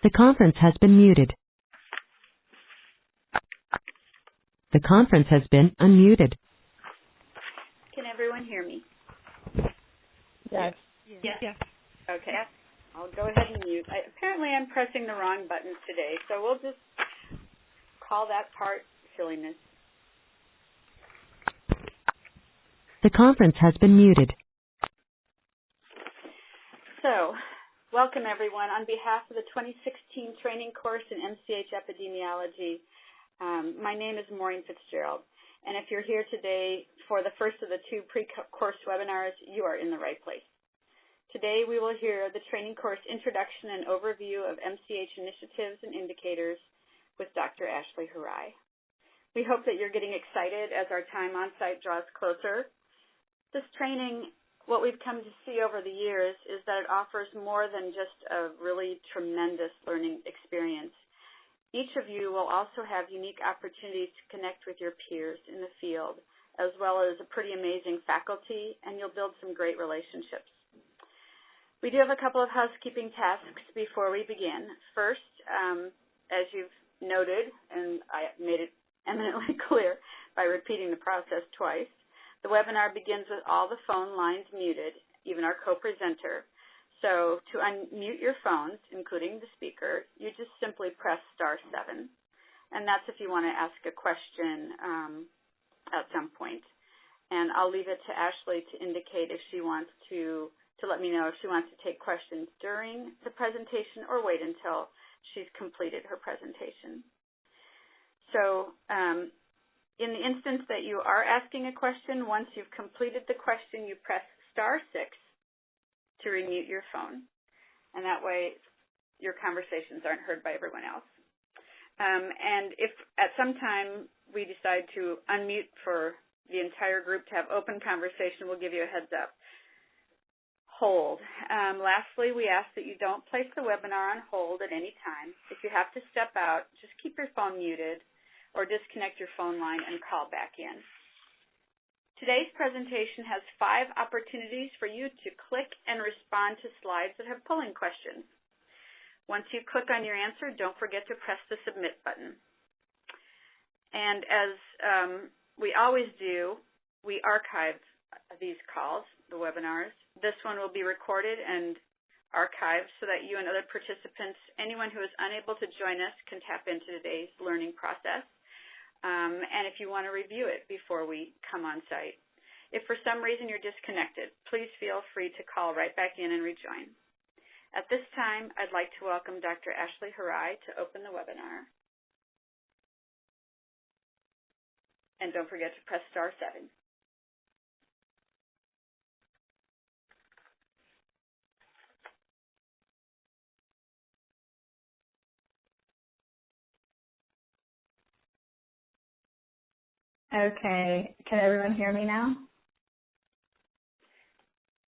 The conference has been muted. The conference has been unmuted. Can everyone hear me? Yes. Yes. Okay. I'll go ahead and mute. Apparently I'm pressing the wrong buttons today, so we'll just call that part silliness. The conference has been muted. So, welcome everyone. On behalf of the 2016 training course in MCH Epidemiology, my name is Maureen Fitzgerald. And if you're here today for the first of the two pre-course webinars, you are in the right place. Today we will hear the training course introduction and overview of MCH initiatives and indicators with Dr. Ashley Hirai. We hope that you're getting excited as our time on site draws closer. This training, what we've come to see over the years is that it offers more than just a really tremendous learning experience. Each of you will also have unique opportunities to connect with your peers in the field, as well as a pretty amazing faculty, and you'll build some great relationships. We do have a couple of housekeeping tasks before we begin. First, as you've noted, and I made it eminently clear by repeating the process twice, the webinar begins with all the phone lines muted, even our co-presenter. So to unmute your phones, including the speaker, you just simply press *7. And that's if you want to ask a question at some point. And I'll leave it to Ashley to indicate if she wants to let me know if she wants to take questions during the presentation or wait until she's completed her presentation. So in the instance that you are asking a question, once you've completed the question, you press *6 to remute your phone. And that way your conversations aren't heard by everyone else. And if at some time we decide to unmute for the entire group to have open conversation, we'll give you a heads up. Hold. Lastly, we ask that you don't place the webinar on hold at any time. If you have to step out, just keep your phone muted or disconnect your phone line and call back in. Today's presentation has 5 opportunities for you to click and respond to slides that have polling questions. Once you click on your answer, don't forget to press the submit button. And as we always do, we archive these calls, the webinars. This one will be recorded and archived so that you and other participants, anyone who is unable to join us, can tap into today's learning process. And if you want to review it before we come on site. If for some reason you're disconnected, please feel free to call right back in and rejoin. At this time, I'd like to welcome Dr. Ashley Hirai to open the webinar. And don't forget to press *7. Okay. Can everyone hear me now?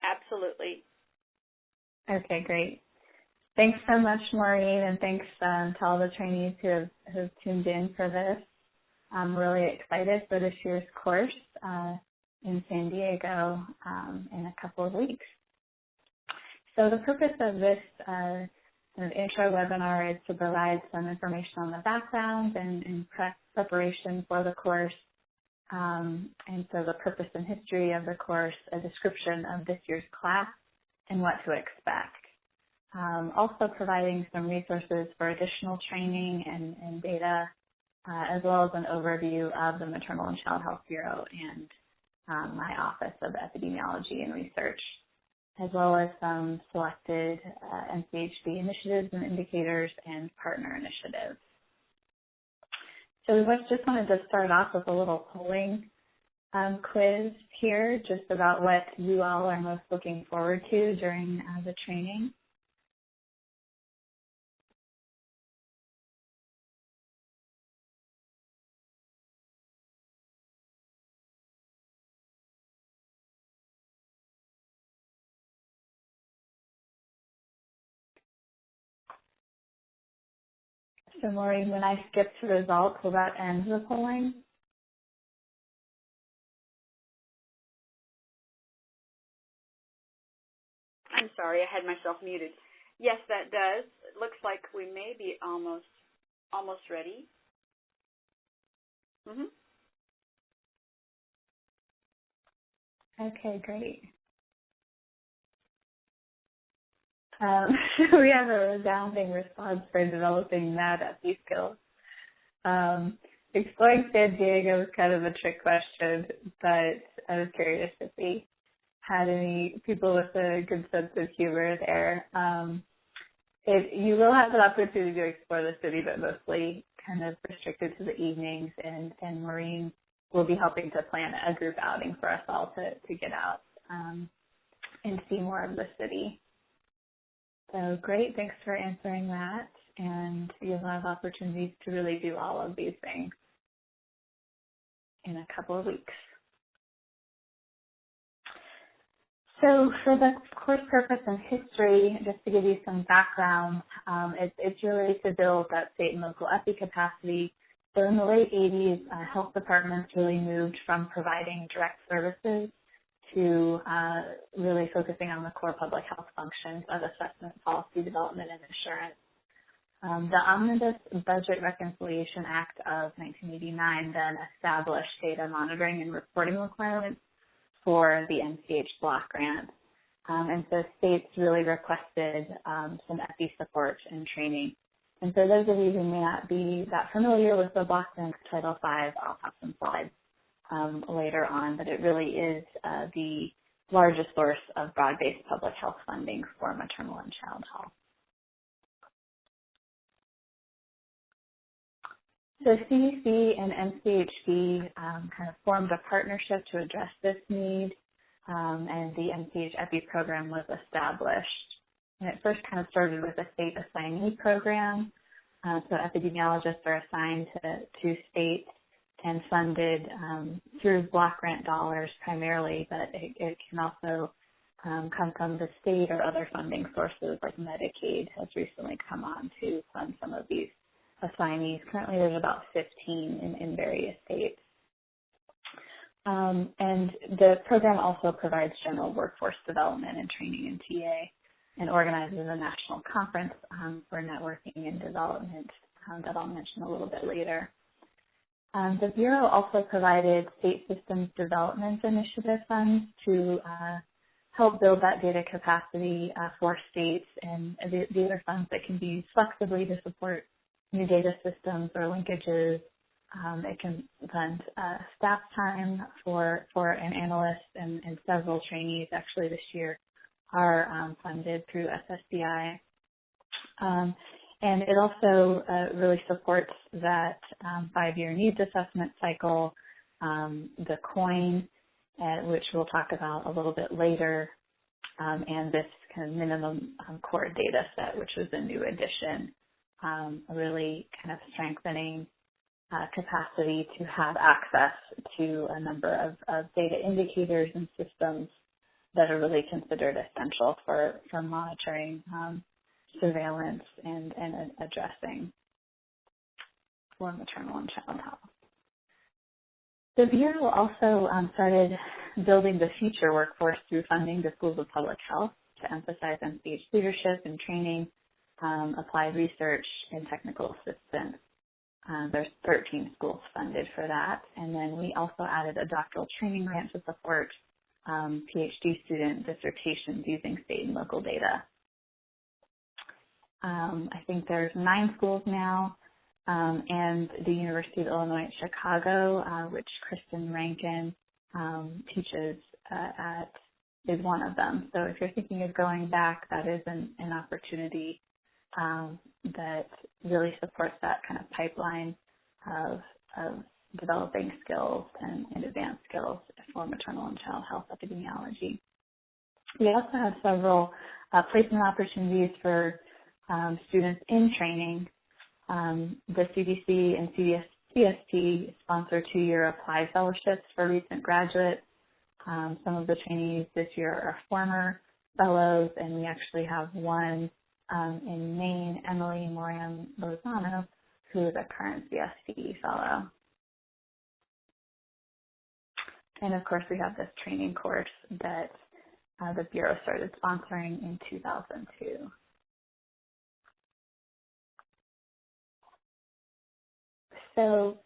Absolutely. Okay, great. Thanks so much, Maureen, and thanks to all the trainees who have tuned in for this. I'm really excited for this year's course in San Diego in a couple of weeks. So the purpose of this intro webinar is to provide some information on the background and preparation for the course. And so the purpose and history of the course, a description of this year's class, and what to expect. Also providing some resources for additional training and data, as well as an overview of the Maternal and Child Health Bureau and my Office of Epidemiology and Research, as well as some selected MCHB initiatives and indicators and partner initiatives. So we just wanted to start off with a little polling quiz here, just about what you all are most looking forward to during the training. So Maureen, when I skip to results, will that end the polling? I'm sorry, I had myself muted. Yes, that does. It looks like we may be almost ready. Mm-hmm. Okay, great. We have a resounding response for developing mad FE skills. Exploring San Diego was kind of a trick question, but I was curious if we had any people with a good sense of humor there. You will have an opportunity to explore the city, but mostly kind of restricted to the evenings, and Maureen will be helping to plan a group outing for us all to get out and see more of the city. So great, thanks for answering that, and you'll have opportunities to really do all of these things in a couple of weeks. So for the course purpose and history, just to give you some background, it's really to build that state and local EPI capacity. So in the late 80s, health departments really moved from providing direct services to really focusing on the core public health functions of assessment, policy development, and assurance. The Omnibus Budget Reconciliation Act of 1989 then established data monitoring and reporting requirements for the MCH block grant. And so states really requested some EPI support and training. And for those of you who may not be that familiar with the block grant Title V, I'll have some slides later on, but it really is the largest source of broad-based public health funding for maternal and child health. So CDC and MCHD kind of formed a partnership to address this need, and the MCH EPI program was established. And it first kind of started with a state assignee program. So epidemiologists are assigned to states and funded through block grant dollars primarily, but it can also come from the state or other funding sources like Medicaid has recently come on to fund some of these assignees. Currently there's about 15 in various states. And the program also provides general workforce development and training in TA and organizes a national conference for networking and development that I'll mention a little bit later. The Bureau also provided state systems development initiative funds to help build that data capacity for states, and these are funds that can be used flexibly to support new data systems or linkages. It can fund staff time for an analyst, and several trainees actually this year are funded through SSDI. And it also really supports that 5-year needs assessment cycle, the COIN, which we'll talk about a little bit later, and this kind of minimum core data set, which was a new addition, really kind of strengthening capacity to have access to a number of data indicators and systems that are really considered essential for monitoring surveillance and addressing for maternal and child health. The Bureau also started building the future workforce through funding the Schools of Public Health to emphasize MCH leadership and training, applied research, and technical assistance. There's 13 schools funded for that. And then we also added a doctoral training grant to support PhD student dissertations using state and local data. I think there's 9 schools now, and the University of Illinois at Chicago, which Kristen Rankin teaches at, is one of them. So if you're thinking of going back, that is an opportunity that really supports that kind of pipeline of developing skills and advanced skills for maternal and child health epidemiology. We also have several placement opportunities for students in training. The CDC and CST sponsor 2-year applied fellowships for recent graduates. Some of the trainees this year are former fellows, and we actually have one in Maine, Emily Moran Lozano, who is a current CST fellow. And of course, we have this training course that the Bureau started sponsoring in 2002. So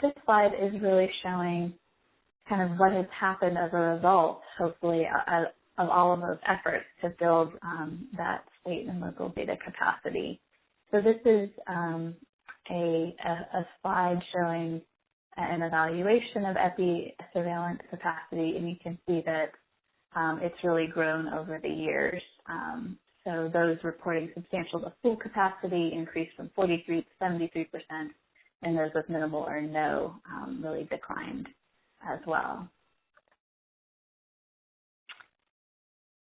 this slide is really showing kind of what has happened as a result, hopefully, of all of those efforts to build that state and local data capacity. So this is a slide showing an evaluation of EPI surveillance capacity, and you can see that it's really grown over the years. So those reporting substantial to full capacity increased from 43 to 73%, and those with minimal or no really declined as well.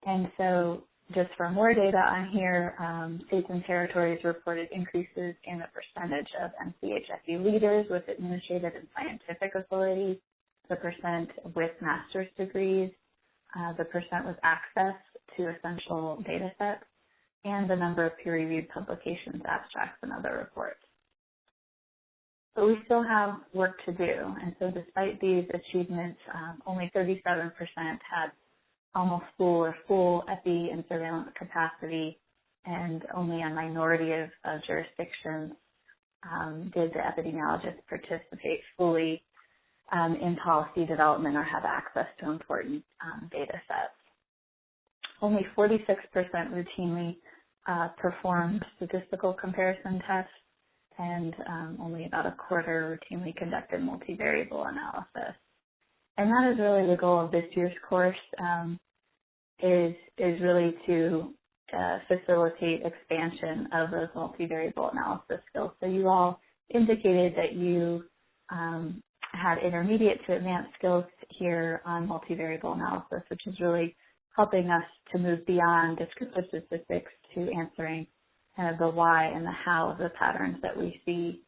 And so just for more data on here, states and territories reported increases in the percentage of MCHFE leaders with administrative and scientific authority, the percent with master's degrees, the percent with access to essential data sets, and the number of peer-reviewed publications, abstracts, and other reports. But we still have work to do, and so despite these achievements, only 37% had almost full EPI and surveillance capacity, and only a minority of jurisdictions did the epidemiologists participate fully in policy development or have access to important data sets. Only 46% routinely performed statistical comparison tests, and only about a quarter routinely conducted multivariable analysis. And that is really the goal of this year's course, is really to facilitate expansion of those multivariable analysis skills. So you all indicated that you had intermediate to advanced skills here on multivariable analysis, which is really helping us to move beyond descriptive statistics to answering kind of the why and the how of the patterns that we see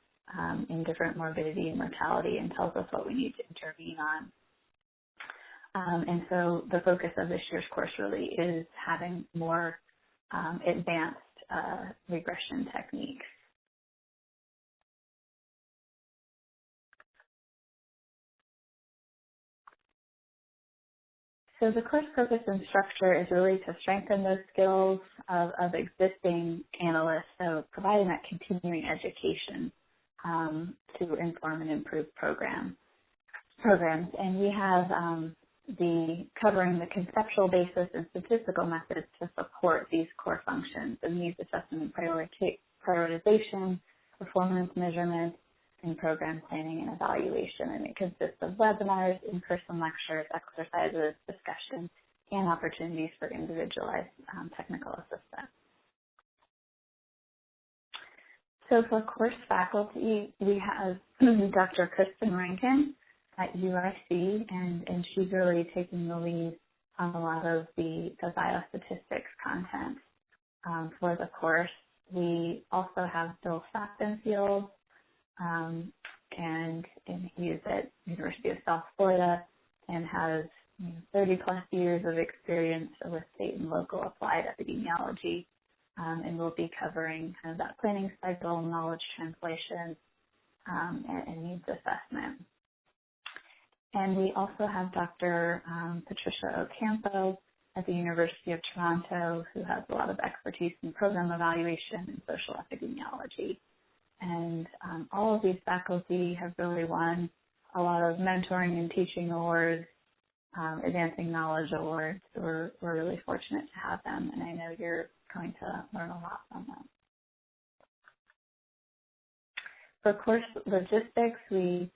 in different morbidity and mortality, and tells us what we need to intervene on. And so the focus of this year's course really is having more advanced regression techniques. So the course purpose and structure is really to strengthen those skills of existing analysts, so providing that continuing education to inform and improve programs. And we have covering the conceptual basis and statistical methods to support these core functions of needs assessment and prioritization, performance measurement, and program planning and evaluation. And it consists of webinars, in-person lectures, exercises, discussion, and opportunities for individualized technical assistance. So for course faculty, we have Dr. Kristen Rankin at UIC, and she's really taking the lead on a lot of the biostatistics content for the course. We also have Bill Stocktonfield, and he's at University of South Florida and has 30 plus years of experience with state and local applied epidemiology, and we'll be covering kind of that planning cycle, knowledge translation, and needs assessment. And we also have Dr. Patricia Ocampo at the University of Toronto, who has a lot of expertise in program evaluation and social epidemiology. And all of these faculty have really won a lot of mentoring and teaching awards, advancing knowledge awards. So we're really fortunate to have them, and I know you're going to learn a lot from them. For course logistics, we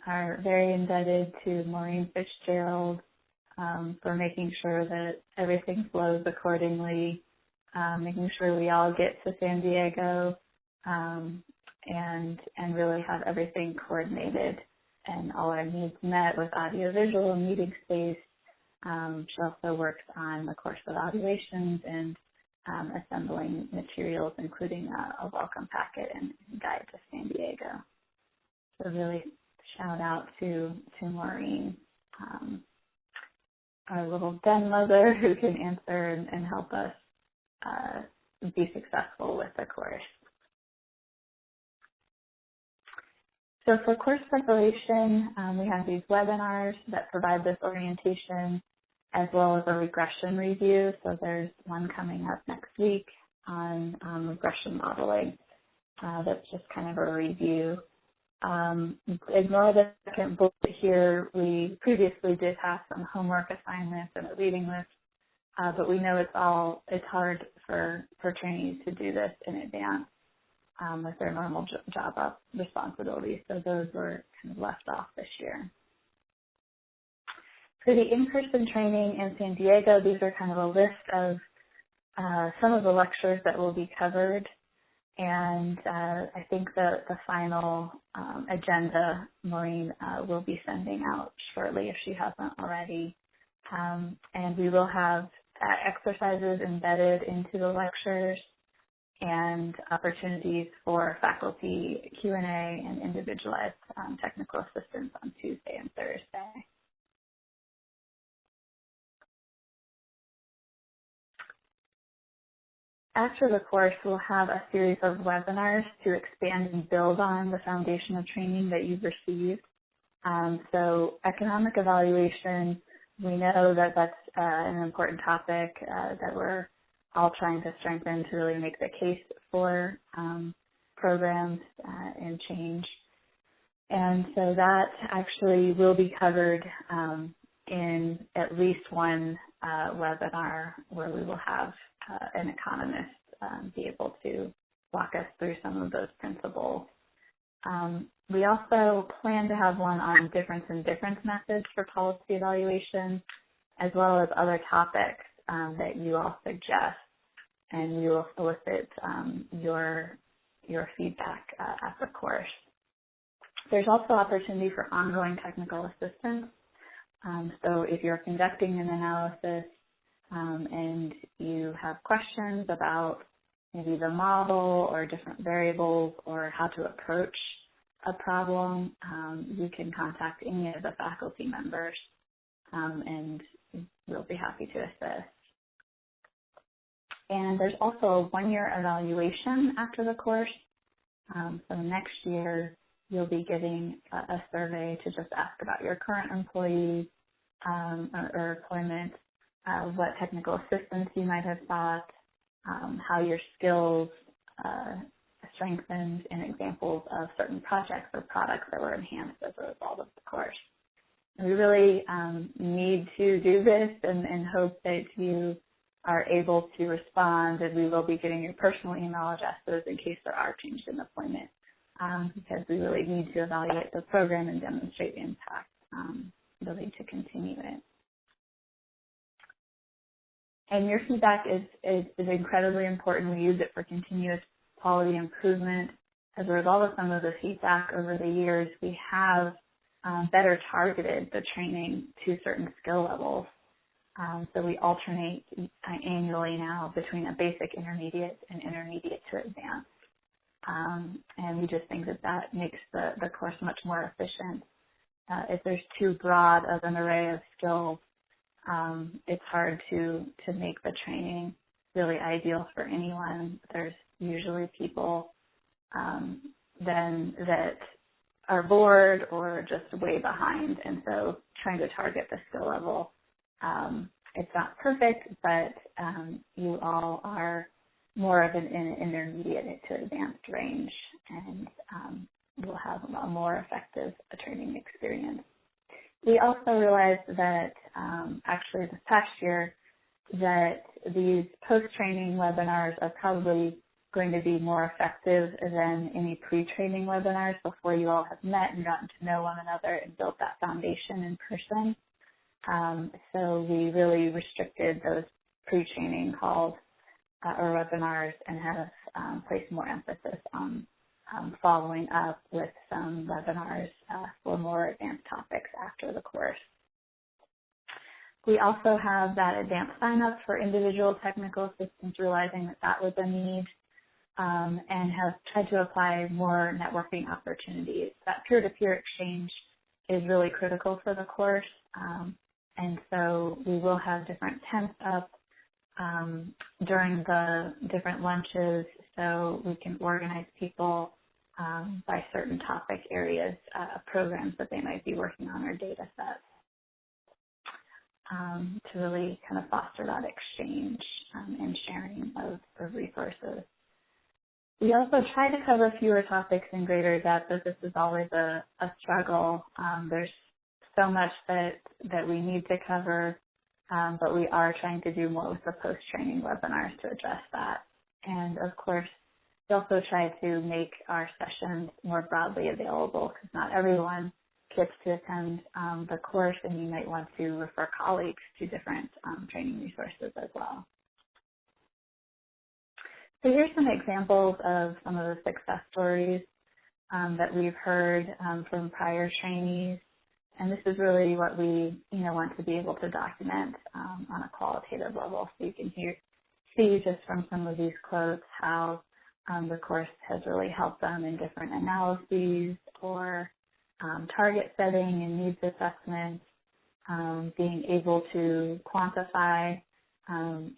are very indebted to Maureen Fitzgerald for making sure that everything flows accordingly, making sure we all get to San Diego, and really have everything coordinated and all our needs met with audiovisual and meeting space. She also works on the course evaluations and assembling materials, including a welcome packet and guide to San Diego. So really shout out to Maureen, our little den mother who can answer and help us be successful with the course. So for course preparation, we have these webinars that provide this orientation, as well as a regression review. So there's one coming up next week on regression modeling. That's just kind of a review Ignore the second bullet here. We previously did have some homework assignments and a reading list, but we know it's hard for trainees to do this in advance with their normal job responsibilities, so those were kind of left off this year. For the in-person training in San Diego, these are kind of a list of some of the lectures that will be covered, and I think the final agenda Maureen will be sending out shortly if she hasn't already. And we will have exercises embedded into the lectures and opportunities for faculty Q&A and individualized technical assistance on Tuesday and Thursday. After the course, we'll have a series of webinars to expand and build on the foundation of training that you've received. So economic evaluation, we know that that's an important topic that we're all trying to strengthen to really make the case for programs and change. And so that actually will be covered in at least one webinar where we will have an economist be able to walk us through some of those principles. We also plan to have one on difference in difference methods for policy evaluation, as well as other topics that you all suggest, and we will solicit your feedback at the course. There's also opportunity for ongoing technical assistance. So if you're conducting an analysis and you have questions about maybe the model or different variables or how to approach a problem, you can contact any of the faculty members and we'll be happy to assist. And there's also a one-year evaluation after the course. So next year, you'll be getting a survey to just ask about your current employees or employment, what technical assistance you might have sought, how your skills strengthened, and examples of certain projects or products that were enhanced as a result of the course. And we really need to do this and hope that you are able to respond, and we will be getting your personal email addresses in case there are changes in employment, because we really need to evaluate the program and demonstrate impact, really to continue it. And your feedback is incredibly important. We use it for continuous quality improvement. As a result of some of the feedback over the years, we have better targeted the training to certain skill levels. So we alternate annually now between a basic, intermediate, and intermediate to advanced. And we just think that makes the course much more efficient. If there's too broad of an array of skills, it's hard to make the training really ideal for anyone. There's usually people then that are bored or just way behind, and so trying to target the skill level, it's not perfect, but you all are more of an intermediate to advanced range, and will have a more effective training experience. We also realized that actually this past year that these post-training webinars are probably going to be more effective than any pre-training webinars before you all have met and gotten to know one another and built that foundation in person. So we really restricted those pre-training calls or webinars and have placed more emphasis on following up with some webinars for more advanced topics after the course. We also have that advanced sign-up for individual technical assistance, realizing that was a need, and have tried to apply more networking opportunities. That peer-to-peer exchange is really critical for the course, and so we will have different tents up during the different lunches so we can organize people by certain topic areas, programs that they might be working on, or data sets, to really kind of foster that exchange and sharing of resources. We also try to cover fewer topics in greater depth, but this is always a struggle. There's so much that we need to cover, but we are trying to do more with the post-training webinars to address that. And of course, we also try to make our sessions more broadly available because not everyone gets to attend the course, and you might want to refer colleagues to different training resources as well. So here's some examples of some of the success stories that we've heard from prior trainees, and this is really what we want to be able to document on a qualitative level, so you can see just from some of these quotes how the course has really helped them in different analyses or target setting and needs assessment, being able to quantify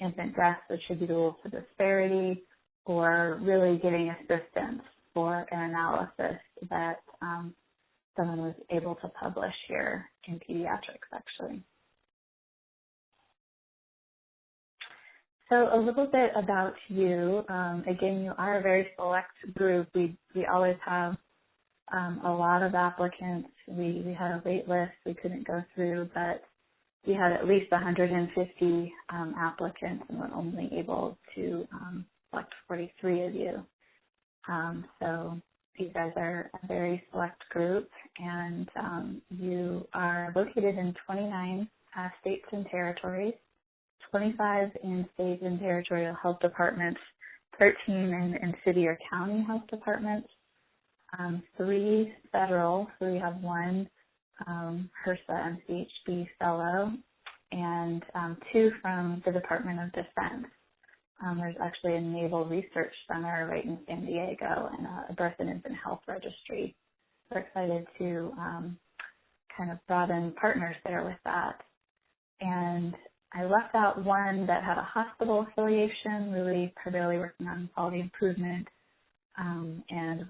infant deaths attributable to disparity, or really getting assistance for an analysis that someone was able to publish here in pediatrics, actually. So a little bit about you. Again, you are a very select group. We always have a lot of applicants. We had a wait list we couldn't go through, but we had at least 150 applicants, and we're only able to select 43 of you. So you guys are a very select group, and you are located in 29 states and territories, 25 in state and territorial health departments, 13 in city or county health departments, 3 federal, so we have 1 HRSA and CHB fellow, and 2 from the Department of Defense. There's actually a Naval Research Center right in San Diego and a birth and infant health registry. We're excited to kind of broaden partners there with that. And I left out 1 that had a hospital affiliation, really primarily working on quality improvement and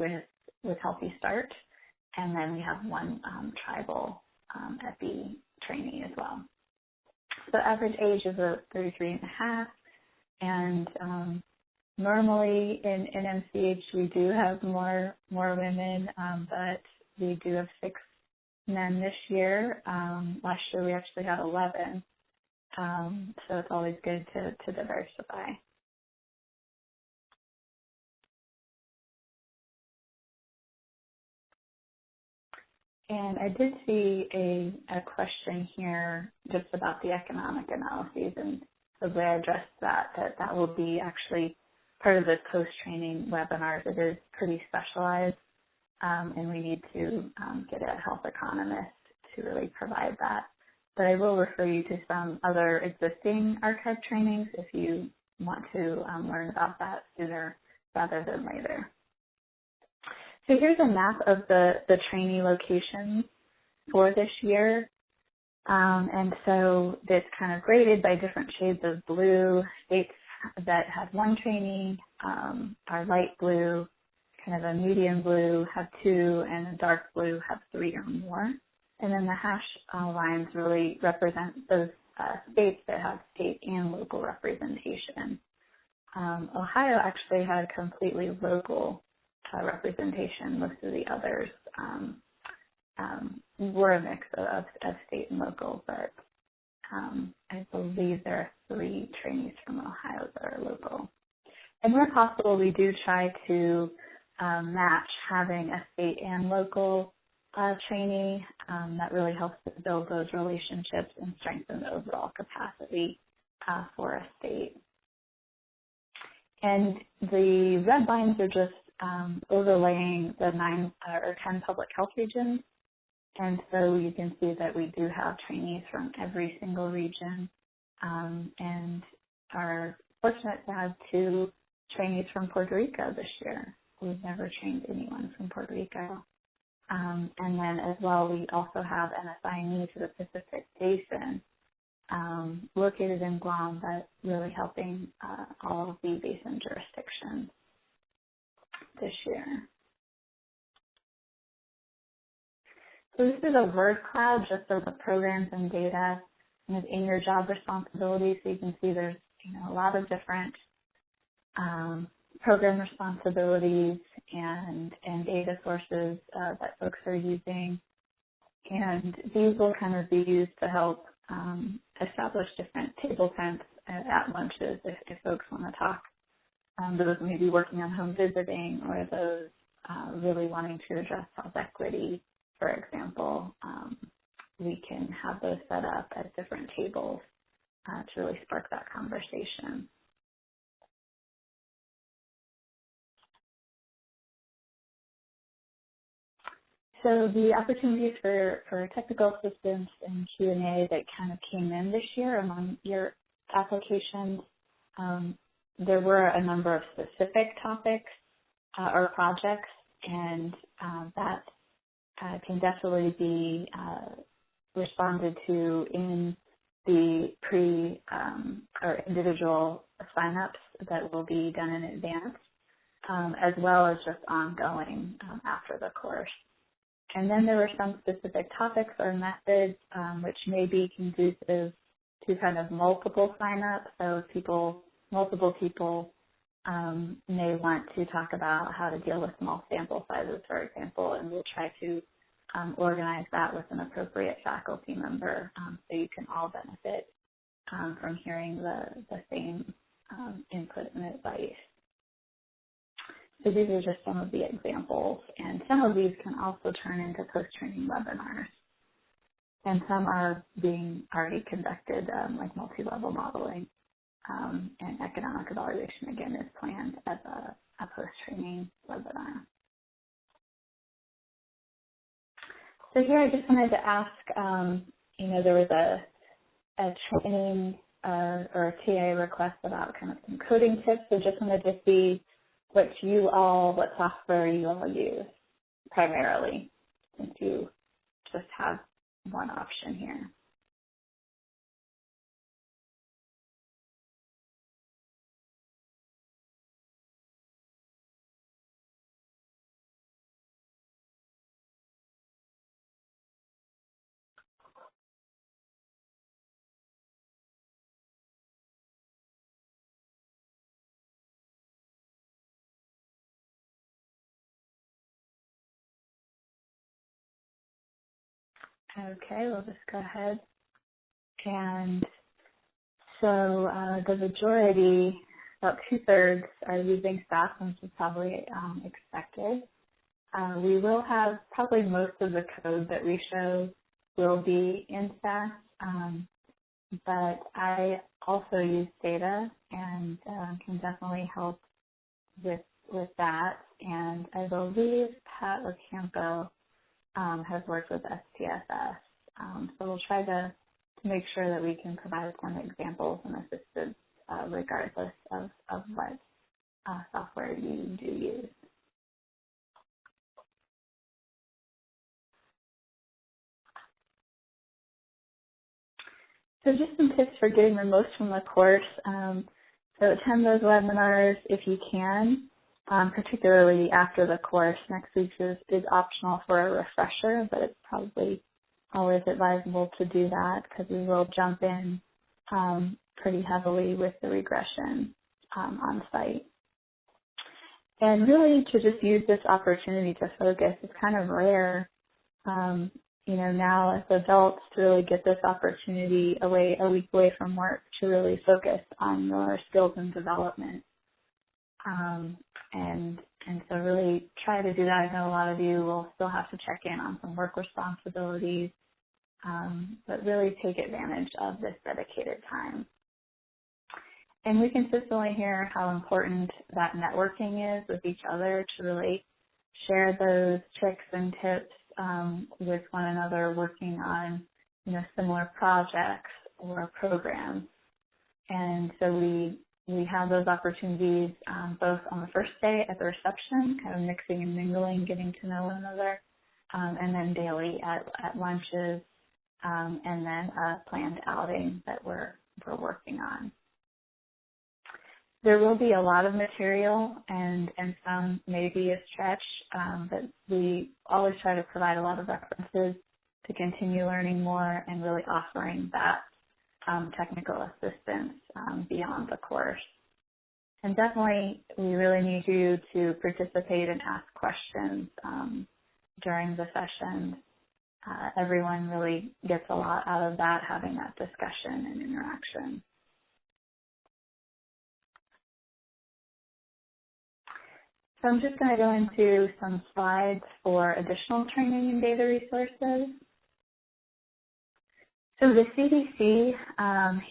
with Healthy Start. And then we have 1 tribal epi trainee as well. So average age is 33 and a half. And normally in MCH we do have more women, but we do have 6 men this year. Last year we actually had 11. So it's always good to diversify. And I did see a question here just about the economic analyses, and the way I addressed that will be actually part of the post-training webinars. It is pretty specialized, and we need to get a health economist to really provide that. But I will refer you to some other existing archive trainings if you want to learn about that sooner rather than later. So here's a map of the trainee locations for this year. And so it's kind of graded by different shades of blue. States that have 1 trainee are light blue, kind of a medium blue have 2, and a dark blue have 3 or more. And then the hash lines really represent those states that have state and local representation. Ohio actually had completely local representation. Most of the others were a mix of state and local, but I believe there are 3 trainees from Ohio that are local. And where possible, we do try to match having a state and local trainee. That really helps to build those relationships and strengthen the overall capacity for a state. And the red lines are just overlaying the 9 or 10 public health regions. And so you can see that we do have trainees from every single region, and are fortunate to have 2 trainees from Puerto Rico this year. We've never trained anyone from Puerto Rico. And then as well, we also have an assignee to the Pacific Basin located in Guam, but really helping all of the basin jurisdictions this year. So this is a word cloud just of the programs and data kind of in your job responsibilities. So you can see there's a lot of different program responsibilities and data sources that folks are using. And these will kind of be used to help establish different table temps at lunches if folks want to talk. Those maybe working on home visiting, or those really wanting to address health equity, for example. We can have those set up at different tables to really spark that conversation. So the opportunities for technical assistance and Q&A that kind of came in this year among your applications, there were a number of specific topics or projects, and that can definitely be responded to in the or individual signups that will be done in advance, as well as just ongoing after the course. And then there were some specific topics or methods which may be conducive to kind of multiple signups. So multiple people may want to talk about how to deal with small sample sizes, for example, and we'll try to organize that with an appropriate faculty member so you can all benefit from hearing the same input and advice. So these are just some of the examples, and some of these can also turn into post-training webinars. And some are being already conducted, like multi-level modeling, and economic evaluation, again, is planned as a post-training webinar. So here I just wanted to ask, there was a training or a TA request about kind of some coding tips, so just wanted to see what software you all use primarily, since you just have one option here. Okay, we'll just go ahead. And so the majority, about 2/3, are using SAS, which is probably expected. We will have probably most of the code that we show will be in SAS, but I also use data and can definitely help with that. And I believe Pat Ocampo has worked with SPSS. So we'll try to make sure that we can provide some examples and assistance regardless of what software you do use. So just some tips for getting the most from the course. So attend those webinars if you can, particularly after the course. Next week is optional for a refresher, but it's probably always advisable to do that because we will jump in pretty heavily with the regression on site. And really to just use this opportunity to focus. It's kind of rare, now as adults to really get this opportunity a week away from work to really focus on your skills and development. And so really try to do that. I know a lot of you will still have to check in on some work responsibilities, but really take advantage of this dedicated time. And we consistently hear how important that networking is with each other to really share those tricks and tips with one another working on, similar projects or programs. And so we have those opportunities both on the first day at the reception, kind of mixing and mingling, getting to know one another, and then daily at lunches, and then a planned outing that we're working on. There will be a lot of material and some may be a stretch, but we always try to provide a lot of references to continue learning more and really offering that technical assistance beyond the course. And definitely, we really need you to participate and ask questions during the session. Everyone really gets a lot out of that, having that discussion and interaction. So I'm just going to go into some slides for additional training and data resources. So the CDC,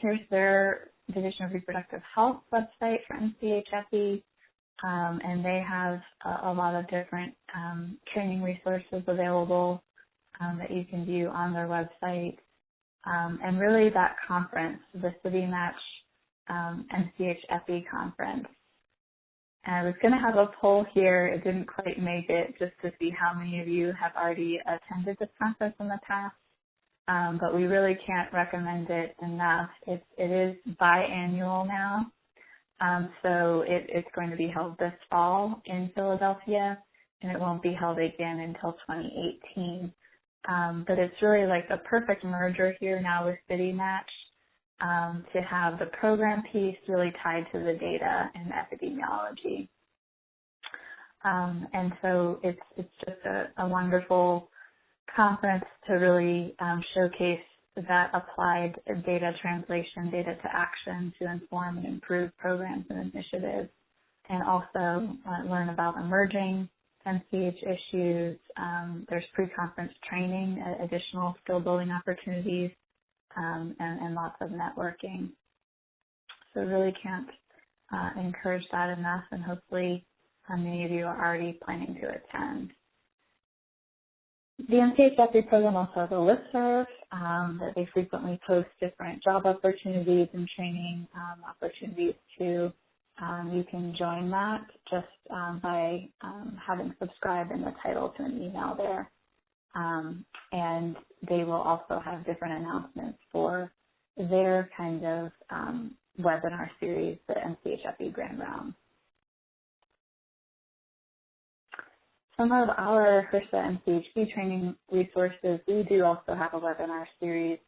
here's their Division of Reproductive Health website for MCHFE, and they have a lot of different training resources available that you can view on their website. And really that conference, the City Match MCHFE conference. And I was going to have a poll here. It didn't quite make it, just to see how many of you have already attended this conference in the past. But we really can't recommend it enough. It is biannual now. So it's going to be held this fall in Philadelphia, and it won't be held again until 2018. But it's really like a perfect merger here now with City Match to have the program piece really tied to the data and epidemiology. And so it's just a wonderful conference to really showcase that applied data translation, data to action to inform and improve programs and initiatives, and also learn about emerging MCH issues. There's pre-conference training, additional skill building opportunities, and lots of networking. So really can't encourage that enough, and hopefully many of you are already planning to attend. The MCHFE program also has a listserv that they frequently post different job opportunities and training opportunities too. You can join that just by having subscribed in the title to an email there. And they will also have different announcements for their kind of webinar series, the MCHFE Grand Round. Some of our HRSA MCHB training resources, we do also have a webinar series,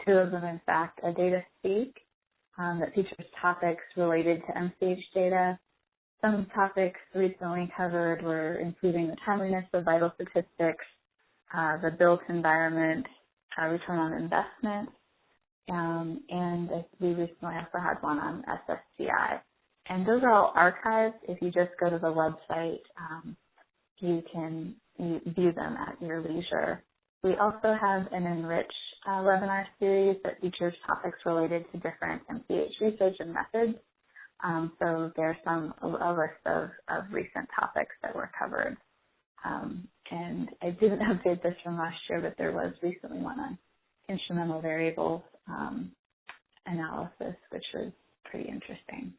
two of them in fact, a data speak that features topics related to MCH data. Some topics recently covered were improving the timeliness of vital statistics, the built environment, return on investment, and we recently also had one on SSCI. And those are all archived. If you just go to the website, you can view them at your leisure. We also have an Enrich webinar series that features topics related to different MCH research and methods. So there's a list of recent topics that were covered. And I didn't update this from last year, but there was recently one on instrumental variables analysis, which was pretty interesting.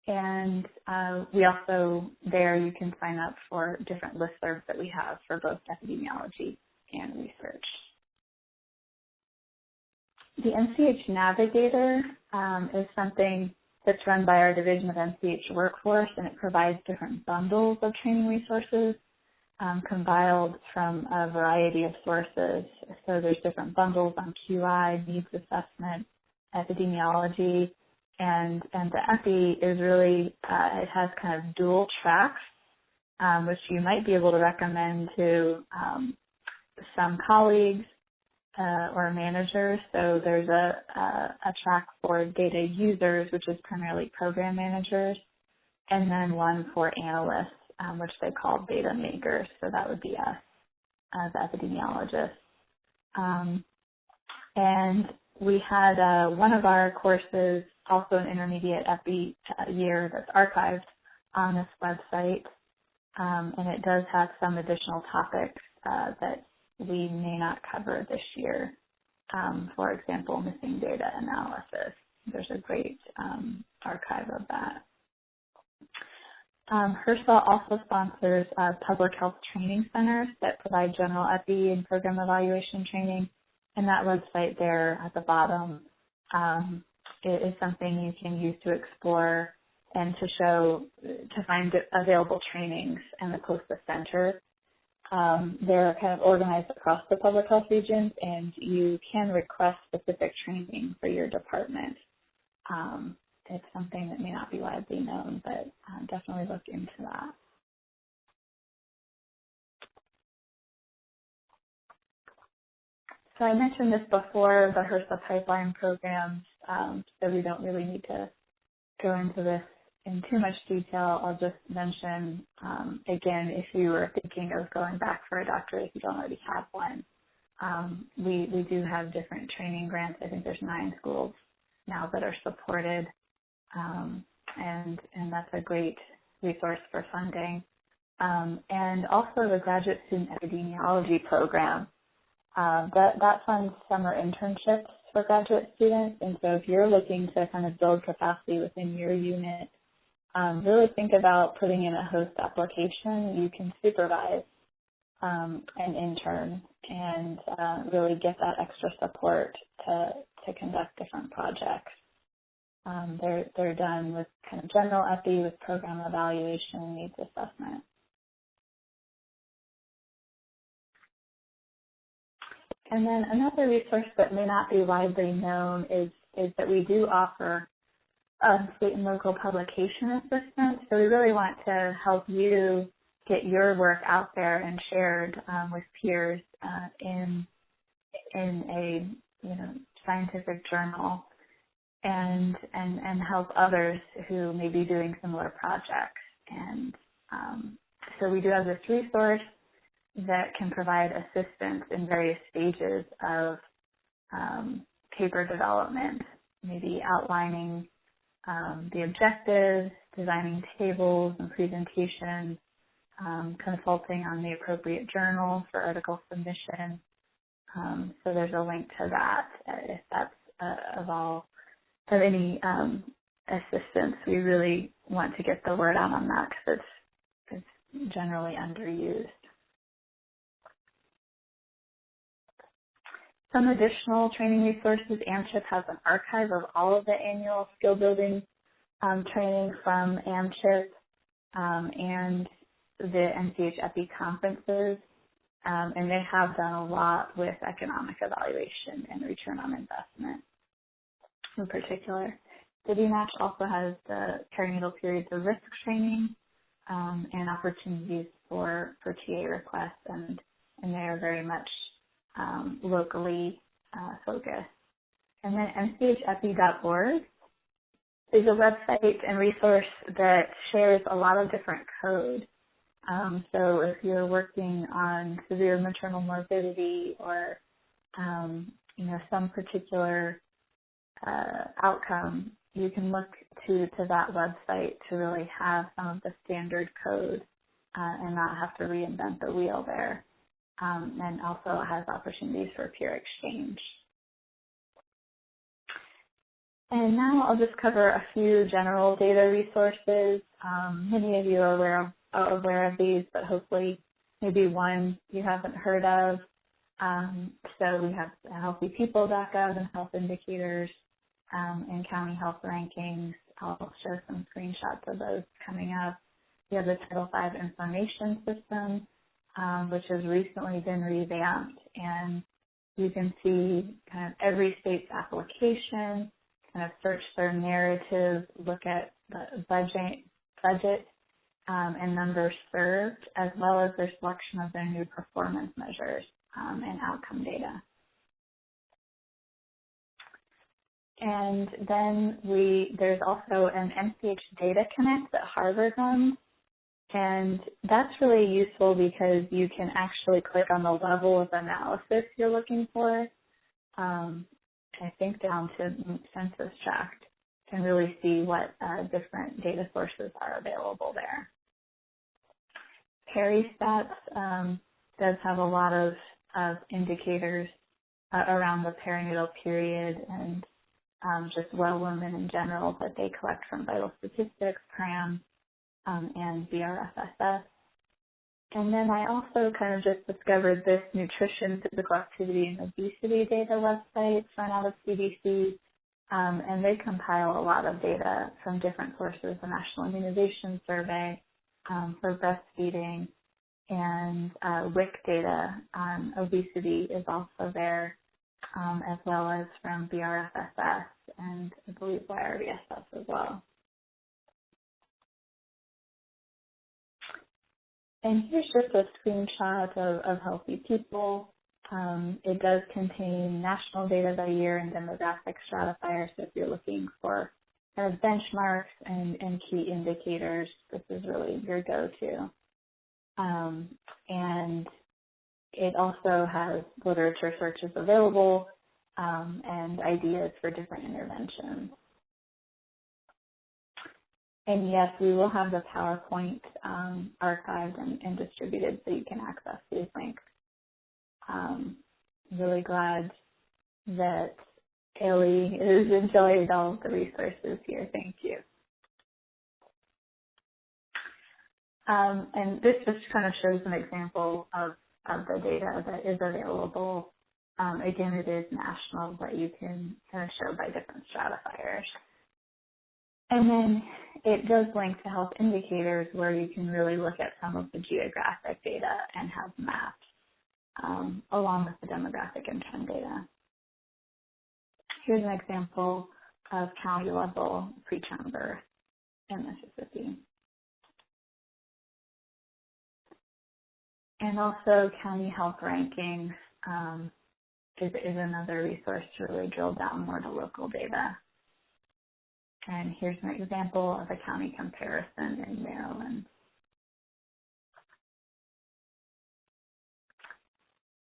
And we also, there you can sign up for different listservs that we have for both epidemiology and research. The MCH Navigator is something that's run by our Division of MCH Workforce, and it provides different bundles of training resources compiled from a variety of sources. So there's different bundles on QI, needs assessment, epidemiology, and the EPI is really, it has kind of dual tracks, which you might be able to recommend to some colleagues or managers. So there's a track for data users, which is primarily program managers, and then one for analysts, which they call data makers. So that would be us as epidemiologists. And we had one of our courses, also an intermediate EPI year, that's archived on this website, and it does have some additional topics that we may not cover this year. For example, missing data analysis. There's a great archive of that. HRSA also sponsors public health training centers that provide general EPI and program evaluation training, and that website there at the bottom is something you can use to explore and to find available trainings in the COSTA Center. They're kind of organized across the public health regions, and you can request specific training for your department. it's something that may not be widely known, but definitely look into that. So I mentioned this before, the HRSA pipeline programs, so we don't really need to go into this in too much detail. I'll just mention, again, if you were thinking of going back for a doctorate, if you don't already have one, we do have different training grants. I think there's 9 schools now that are supported, and that's a great resource for funding. And also the graduate student epidemiology program. That funds summer internships for graduate students, and so if you're looking to kind of build capacity within your unit, really think about putting in a host application. You can supervise an intern and really get that extra support to conduct different projects. They're done with kind of general epi, with program evaluation and needs assessment. And then another resource that may not be widely known is that we do offer state and local publication assistance. So we really want to help you get your work out there and shared with peers in a scientific journal, and help others who may be doing similar projects. And so we do have this resource that can provide assistance in various stages of paper development, maybe outlining the objectives, designing tables and presentations, consulting on the appropriate journal for article submission. So there's a link to that if that's of any assistance. We really want to get the word out on that because it's generally underused. Some additional training resources. AMCHIP has an archive of all of the annual skill building training from AMCHIP and the NCH EPI conferences, and they have done a lot with economic evaluation and return on investment in particular. The DMATCH also has the perinatal periods of risk training and opportunities for TA requests, and they are very much locally focused. And then mchepi.org is a website and resource that shares a lot of different code. So if you're working on severe maternal morbidity or some particular outcome, you can look to that website to really have some of the standard code and not have to reinvent the wheel there. And also has opportunities for peer exchange. And now I'll just cover a few general data resources. Many of you are aware of these, but hopefully maybe one you haven't heard of. So we have healthypeople.gov and health indicators and county health rankings. I'll share some screenshots of those coming up. We have the Title V information system, which has recently been revamped, and you can see kind of every state's application, kind of search their narrative, look at the budget and numbers served, as well as their selection of their new performance measures and outcome data. And then there's also an MCH Data Connect that Harvard runs. And that's really useful because you can actually click on the level of analysis you're looking for. I think down to census tract, can really see what different data sources are available there. PeriStats does have a lot of indicators around the perinatal period and just well women in general that they collect from vital statistics, CRAM, and VRFSS. And then I also kind of just discovered this nutrition, physical activity, and obesity data website run out of CDC, and they compile a lot of data from different sources, the National Immunization Survey for breastfeeding, and WIC data on obesity is also there, as well as from BRFSS and I believe YRBSS as well. And here's just a screenshot of Healthy People. It does contain national data by year and demographic stratifiers, so if you're looking for kind of benchmarks and key indicators, this is really your go-to. And it also has literature searches available and ideas for different interventions. And yes, we will have the PowerPoint archived and distributed so you can access these links. Really glad that Ellie is enjoying all of the resources here. Thank you. And this just kind of shows an example of the data that is available. Again, it is national, but you can kind of show by different stratifiers. And then it does link to health indicators where you can really look at some of the geographic data and have maps along with the demographic and trend data. Here's an example of county level preterm birth in Mississippi. And also county health rankings is another resource to really drill down more to local data. And here's an example of a county comparison in Maryland.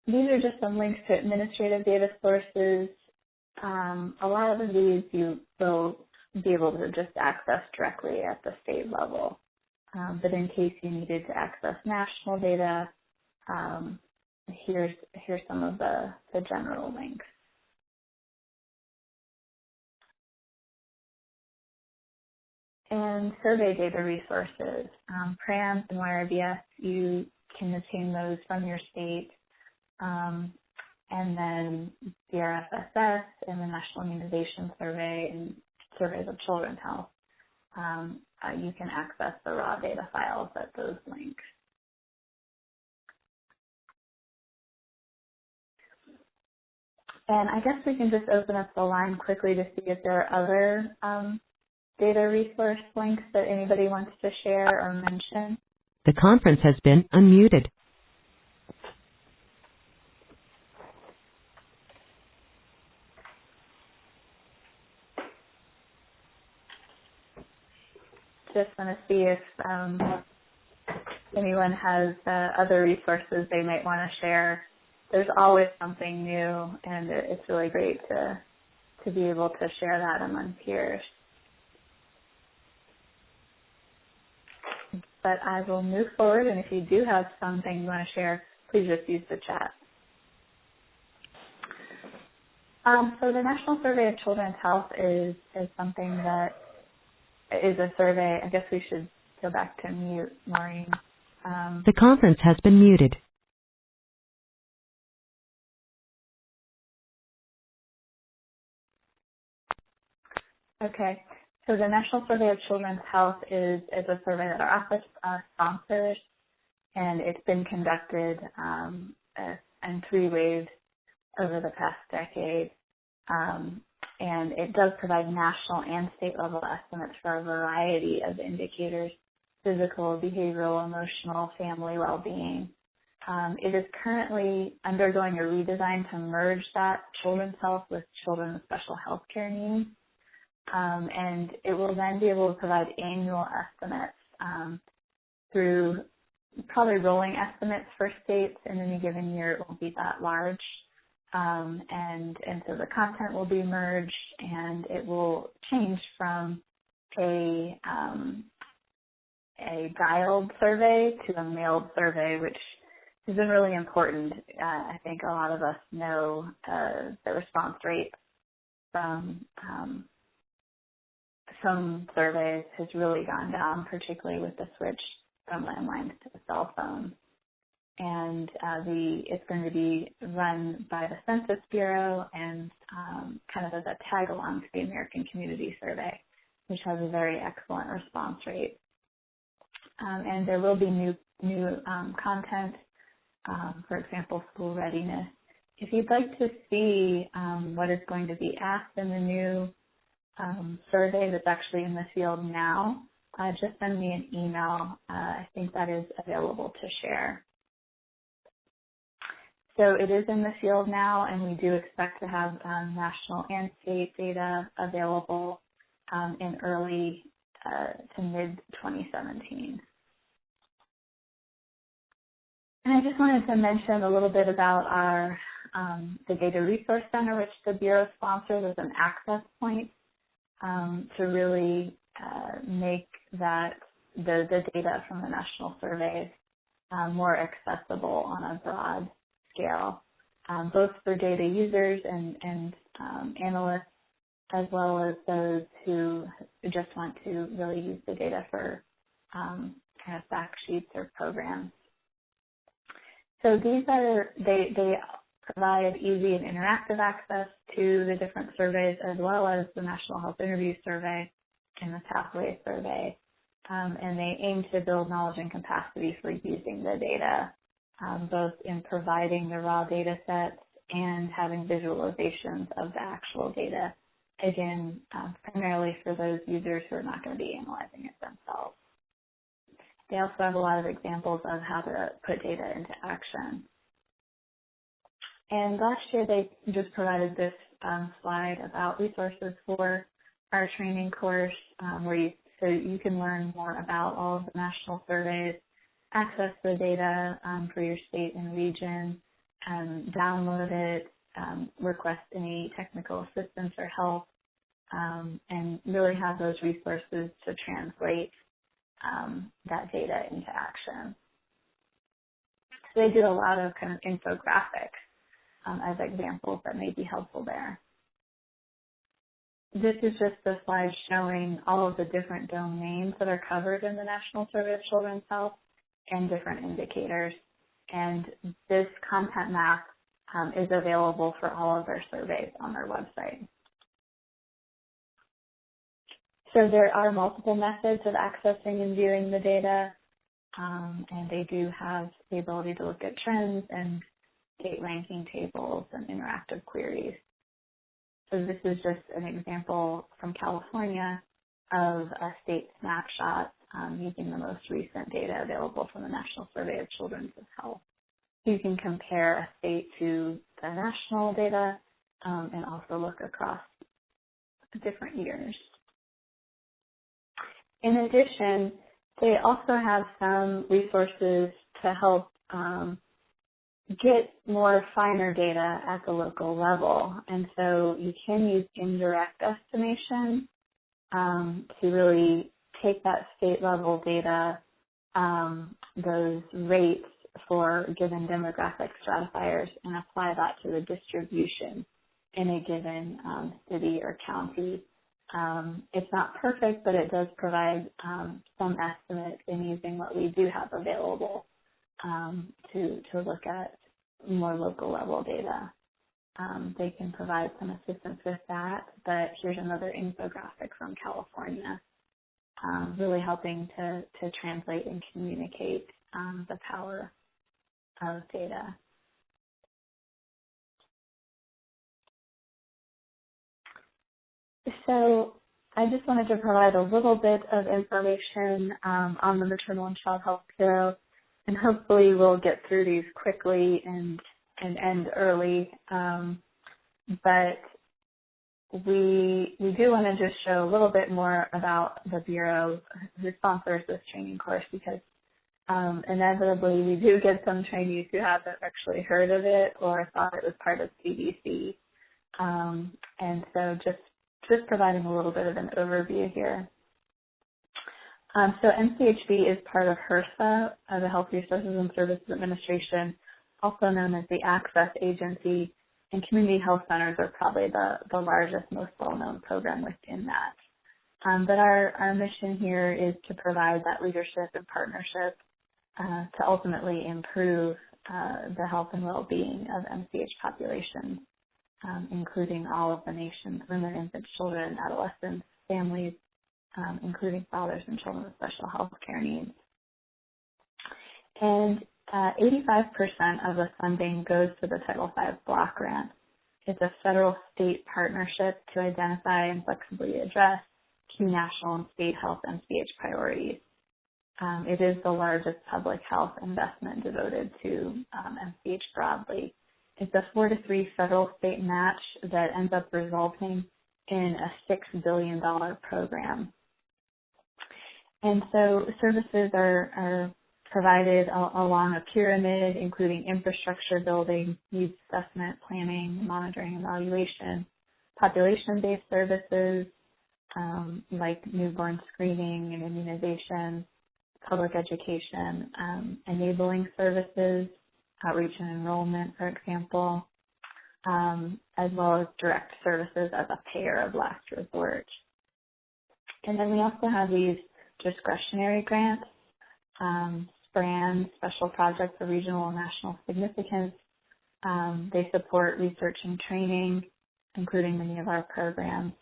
These are just some links to administrative data sources. A lot of these you will be able to just access directly at the state level. But in case you needed to access national data, here's some of the general links. And survey data resources. PRAMS and YRBS, you can obtain those from your state. And then the BRFSS and the National Immunization Survey and surveys of children's health. You can access the raw data files at those links. And I guess we can just open up the line quickly to see if there are other data resource links that anybody wants to share or mention. The conference has been unmuted. Just want to see if anyone has other resources they might want to share. There's always something new, and it's really great to be able to share that among peers. But I will move forward, and if you do have something you want to share, please just use the chat. So the National Survey of Children's Health is something that is a survey. I guess we should go back to mute, Maureen. The conference has been muted. Okay. So the National Survey of Children's Health is a survey that our office sponsors, and it's been conducted in 3 waves over the past decade. And it does provide national and state level estimates for a variety of indicators: physical, behavioral, emotional, family well-being. It is currently undergoing a redesign to merge that children's health with children with special health care needs. And it will then be able to provide annual estimates through probably rolling estimates for states. In any given year, it won't be that large. And so the content will be merged, and it will change from a dialed survey to a mailed survey, which has been really important. I think a lot of us know the response rate from some surveys has really gone down, particularly with the switch from landlines to the cell phone. And it's going to be run by the Census Bureau and kind of as a tag along to the American Community Survey, which has a very excellent response rate. And there will be new content, for example, school readiness If you'd like to see what is going to be asked in the new survey that's actually in the field now, just send me an email. I think that is available to share. So it is in the field now, and we do expect to have national and state data available in early to mid-2017. And I just wanted to mention a little bit about our the Data Resource Center, which the Bureau sponsors as an access point to really make that the data from the national surveys more accessible on a broad scale, both for data users and analysts, as well as those who just want to really use the data for kind of fact sheets or programs. So these they provide easy and interactive access to the different surveys, as well as the National Health Interview Survey and the Pathway Survey, and they aim to build knowledge and capacity for using the data, both in providing the raw data sets and having visualizations of the actual data, again, primarily for those users who are not going to be analyzing it themselves. They also have a lot of examples of how to put data into action. And last year they just provided this slide about resources for our training course, so you can learn more about all of the national surveys, access the data for your state and region, download it, request any technical assistance or help, and really have those resources to translate that data into action. So they did a lot of kind of infographics as examples that may be helpful there. This is just a slide showing all of the different domains that are covered in the National Survey of Children's Health and different indicators. And this content map is available for all of their surveys on their website. So there are multiple methods of accessing and viewing the data, and they do have the ability to look at trends and state ranking tables and interactive queries. So this is just an example from California of a state snapshot using the most recent data available from the National Survey of Children's Health. You can compare a state to the national data and also look across different years. In addition, they also have some resources to help get more finer data at the local level. And so you can use indirect estimation to really take that state level data, those rates for given demographic stratifiers, and apply that to the distribution in a given city or county. It's not perfect, but it does provide some estimates in using what we do have available to look at more local level data. They can provide some assistance with that, but here's another infographic from California, really helping to translate and communicate the power of data. So I just wanted to provide a little bit of information on the Maternal and Child Health Bureau, and hopefully we'll get through these quickly and end early. But we do want to just show a little bit more about the Bureau who sponsors this training course, because inevitably we do get some trainees who haven't actually heard of it or thought it was part of CDC. And so just providing a little bit of an overview here. So MCHB is part of HRSA, the Health Resources and Services Administration, also known as the Access Agency, and community health centers are probably the largest, most well-known program within that. But our mission here is to provide that leadership and partnership to ultimately improve the health and well-being of MCH populations, including all of the nation's women, infants, children, adolescents, families, including fathers and children with special health care needs. And 85% of the funding goes to the Title V block grant. It's a federal-state partnership to identify and flexibly address key national and state health MCH priorities. It is the largest public health investment devoted to MCH broadly. It's a 4-to-3 federal-state match that ends up resulting in a $6 billion program. And so services are provided along a pyramid, including infrastructure building, needs assessment, planning, monitoring, evaluation, population-based services like newborn screening and immunization, public education, enabling services, outreach and enrollment, for example, as well as direct services as a payer of last resort. And then we also have these discretionary grants, SPRAN, Special Projects of Regional and National Significance. They support research and training, including many of our programs.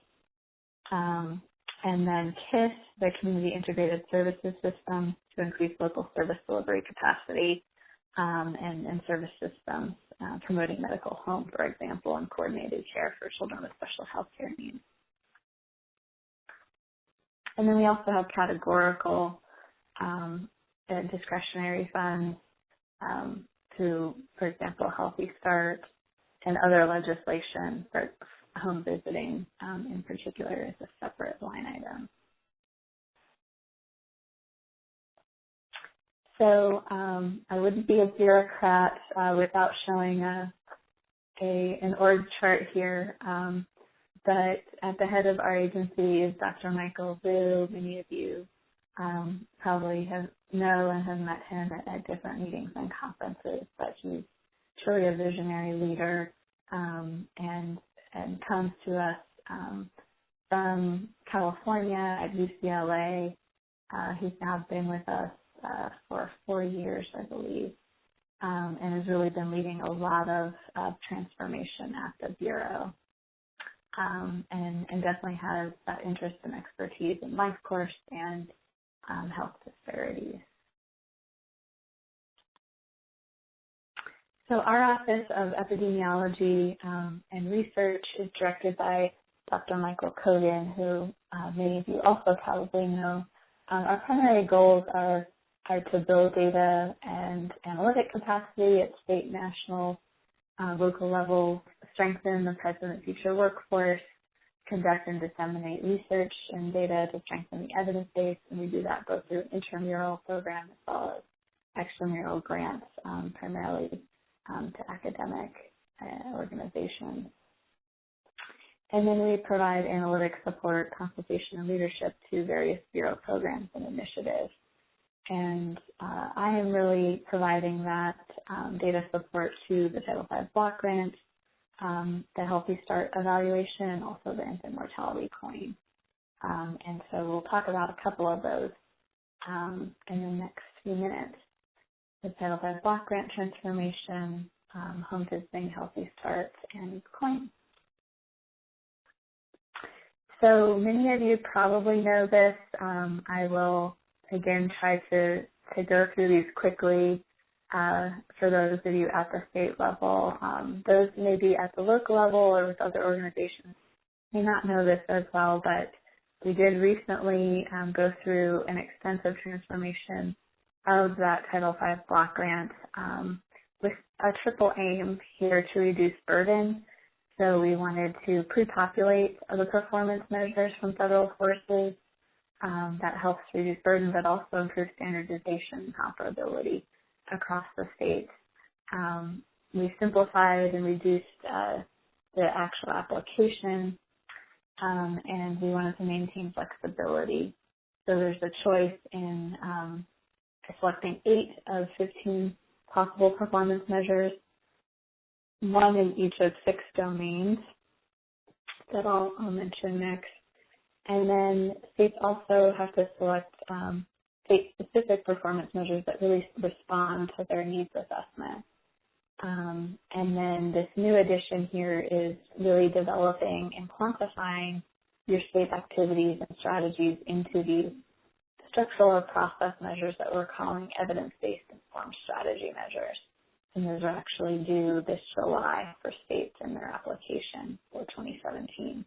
And then KISS, the Community Integrated Services System, to increase local service delivery capacity, and service systems, promoting medical home, for example, and coordinated care for children with special health care needs. And then we also have categorical discretionary funds through, for example, Healthy Start and other legislation for home visiting in particular is a separate line item. So I wouldn't be a bureaucrat without showing an org chart here. But at the head of our agency is Dr. Michael Vu. Many of you probably know and have met him at different meetings and conferences. But he's truly a visionary leader and comes to us from California at UCLA. He's now been with us for 4 years, I believe, and has really been leading a lot of transformation at the Bureau, and definitely has that interest and expertise in life course and health disparities. So our Office of Epidemiology and Research is directed by Dr. Michael Kogan, who many of you also probably know. Our primary goals are to build data and analytic capacity at state, national, local levels, strengthen the present and future workforce, conduct and disseminate research and data to strengthen the evidence base, and we do that both through intramural programs as well as extramural grants, primarily to academic organizations. And then we provide analytic support, consultation, and leadership to various Bureau programs and initiatives. And I am really providing that data support to the Title V block grant, the Healthy Start evaluation, and also the infant mortality coin. And so we'll talk about a couple of those in the next few minutes. The Title V block grant transformation, home visiting, Healthy Start, and coin. So many of you probably know this. I will again try to go through these quickly for those of you at the state level. Those maybe at the local level or with other organizations may not know this as well, but we did recently go through an extensive transformation of that Title V block grant with a triple aim here to reduce burden. So we wanted to pre-populate the performance measures from federal sources. That helps reduce burden, but also improve standardization and comparability across the state. We simplified and reduced the actual application, and we wanted to maintain flexibility. So there's a choice in selecting 8 of 15 possible performance measures, 1 in each of 6 domains that I'll mention next. And then states also have to select state-specific performance measures that really respond to their needs assessment. And then this new addition here is really developing and quantifying your state activities and strategies into these structural or process measures that we're calling evidence-based informed strategy measures. And those are actually due this July for states in their application for 2017.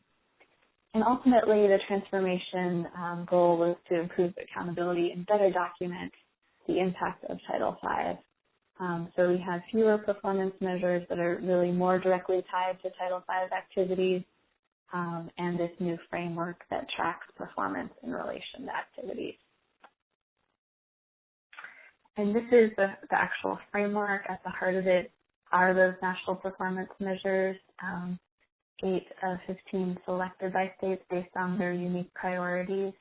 And ultimately, the transformation goal was to improve accountability and better document the impact of Title V. So we have fewer performance measures that are really more directly tied to Title V activities, and this new framework that tracks performance in relation to activities. And this is the actual framework. At the heart of it are those national performance measures, 8 of 15 selected by states based on their unique priorities.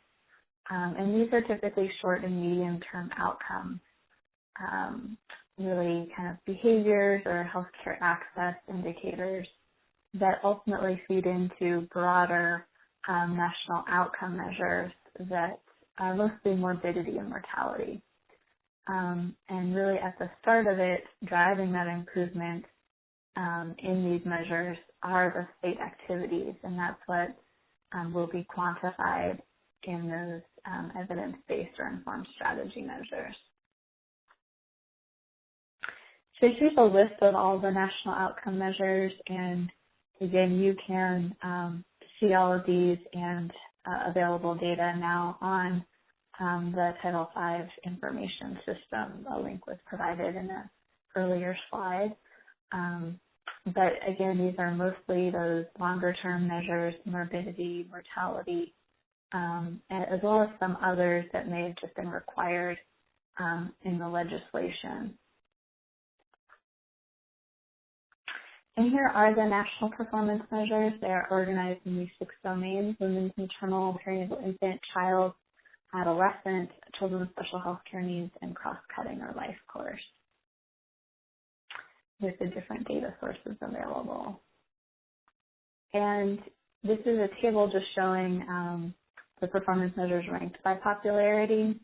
And these are typically short and medium-term outcomes, really kind of behaviors or healthcare access indicators that ultimately feed into broader national outcome measures that are mostly morbidity and mortality. And really at the start of it, driving that improvement in these measures are the state activities, and that's what will be quantified in those evidence-based or informed strategy measures. So here's a list of all the national outcome measures, and again, you can see all of these and available data now on the Title V information system. A link was provided in an earlier slide. But again, these are mostly those longer-term measures, morbidity, mortality, as well as some others that may have just been required in the legislation. And here are the national performance measures. They are organized in these 6 domains: women's, maternal, perinatal, infant, child, adolescent, children with special health care needs, and cross-cutting or life course, with the different data sources available. And this is a table just showing the performance measures ranked by popularity.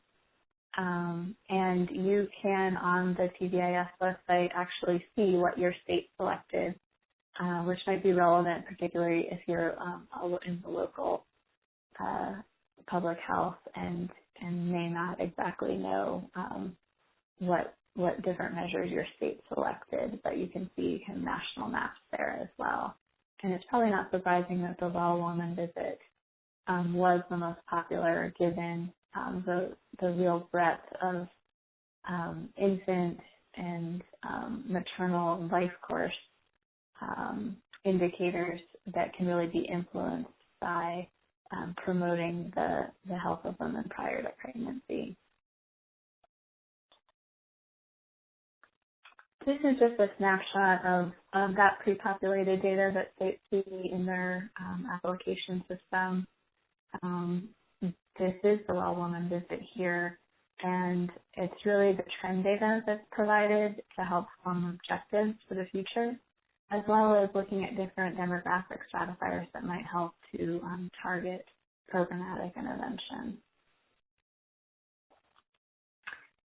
And you can, on the TVIS website, actually see what your state selected, which might be relevant, particularly if you're in the local public health and may not exactly know what different measures your state selected, but you can see kind of national maps there as well. And it's probably not surprising that the Well Woman visit was the most popular, given the real breadth of infant and maternal life course indicators that can really be influenced by promoting the health of women prior to pregnancy. This is just a snapshot of that pre-populated data that states see in their application system. This is the Well Woman visit here, and it's really the trend data that's provided to help form objectives for the future, as well as looking at different demographic stratifiers that might help to target programmatic intervention.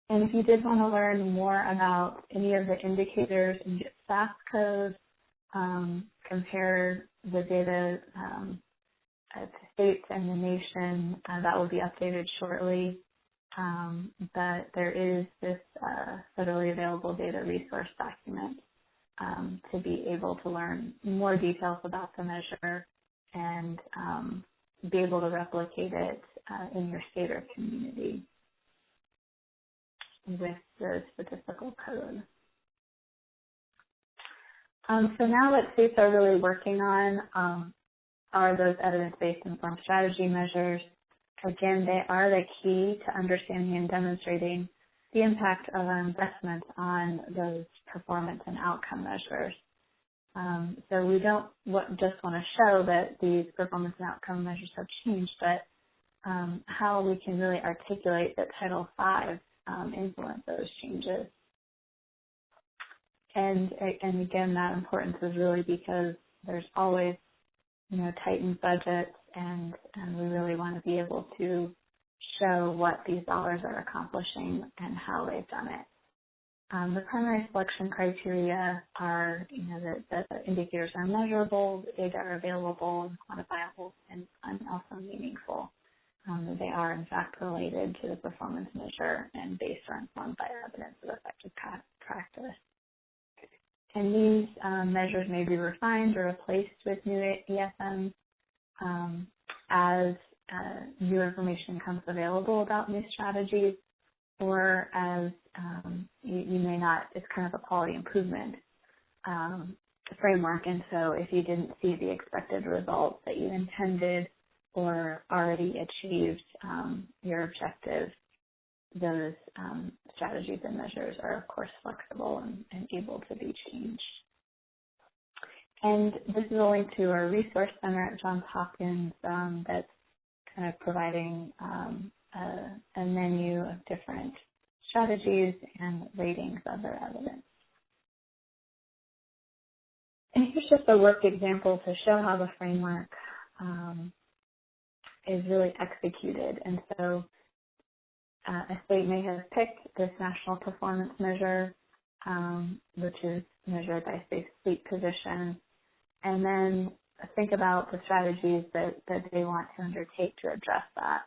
And if you did want to learn more about any of the indicators and get SAS codes, compare the data to states and the nation, that will be updated shortly. But there is this federally available data resource document to be able to learn more details about the measure and be able to replicate it in your state or community with the statistical code. So now what states are really working on are those evidence-based informed strategy measures. Again, they are the key to understanding and demonstrating the impact of our investment on those performance and outcome measures. So we don't just want to show that these performance and outcome measures have changed, but how we can really articulate that Title V influence those changes. And again, that importance is really because there's always, tightened budgets, and we really want to be able to show what these dollars are accomplishing and how they've done it. The primary selection criteria are, that the indicators are measurable, the data are available and quantifiable, and also meaningful. they are in fact related to the performance measure and based or informed by evidence of effective practice. And these measures may be refined or replaced with new ESMs as new information becomes available about new strategies, or as you may not, it's kind of a quality improvement framework. And so if you didn't see the expected results that you intended or already achieved your objective, those strategies and measures are, of course, flexible and able to be changed. And this is a link to our resource center at Johns Hopkins that's kind of providing a menu of different strategies and ratings of their evidence. And here's just a worked example to show how the framework is really executed. And so a state may have picked this national performance measure, which is measured by safe sleep position, and then think about the strategies that they want to undertake to address that.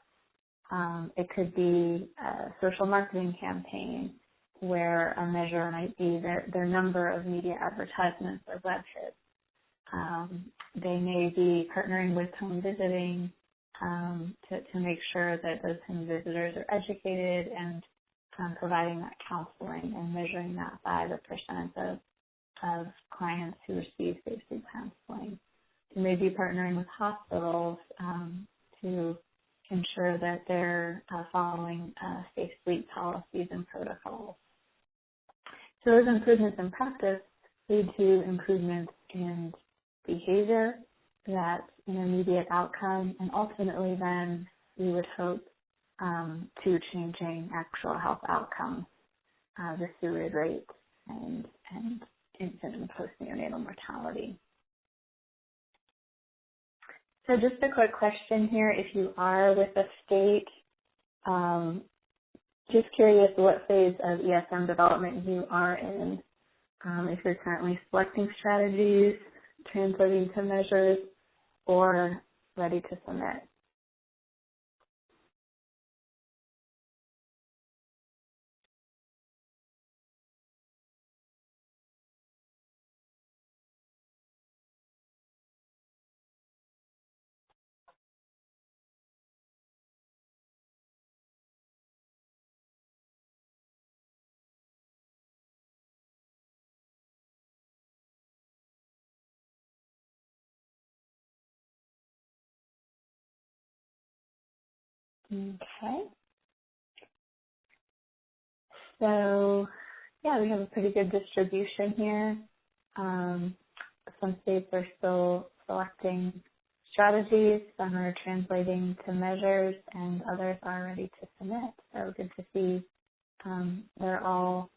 It could be a social marketing campaign where a measure might be their number of media advertisements or web hits. They may be partnering with home visiting to make sure that those home visitors are educated and providing that counseling and measuring that by the percent of clients who receive safe sleep counseling. They may be partnering with hospitals to ensure that they're following safe sleep policies and protocols. So those improvements in practice lead to improvements in behavior, that immediate outcome, and ultimately then we would hope to changing actual health outcomes, the suicide rate and infant and post-neonatal mortality. So just a quick question here. If you are with a state, just curious what phase of ESM development you are in. If you're currently selecting strategies, translating to measures, or ready to submit. Okay. So, yeah, we have a pretty good distribution here. Some states are still selecting strategies, some are translating to measures, and others are ready to submit. So good to see they're all,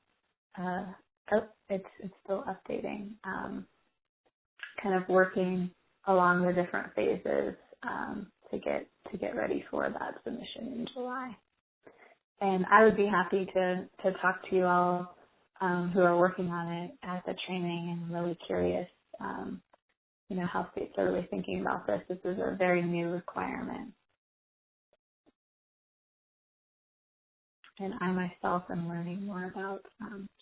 it's still updating, kind of working along the different phases to get ready for that submission in July. And I would be happy to talk to you all who are working on it at the training and really curious, how states are really thinking about this. This is a very new requirement. And I myself am learning more about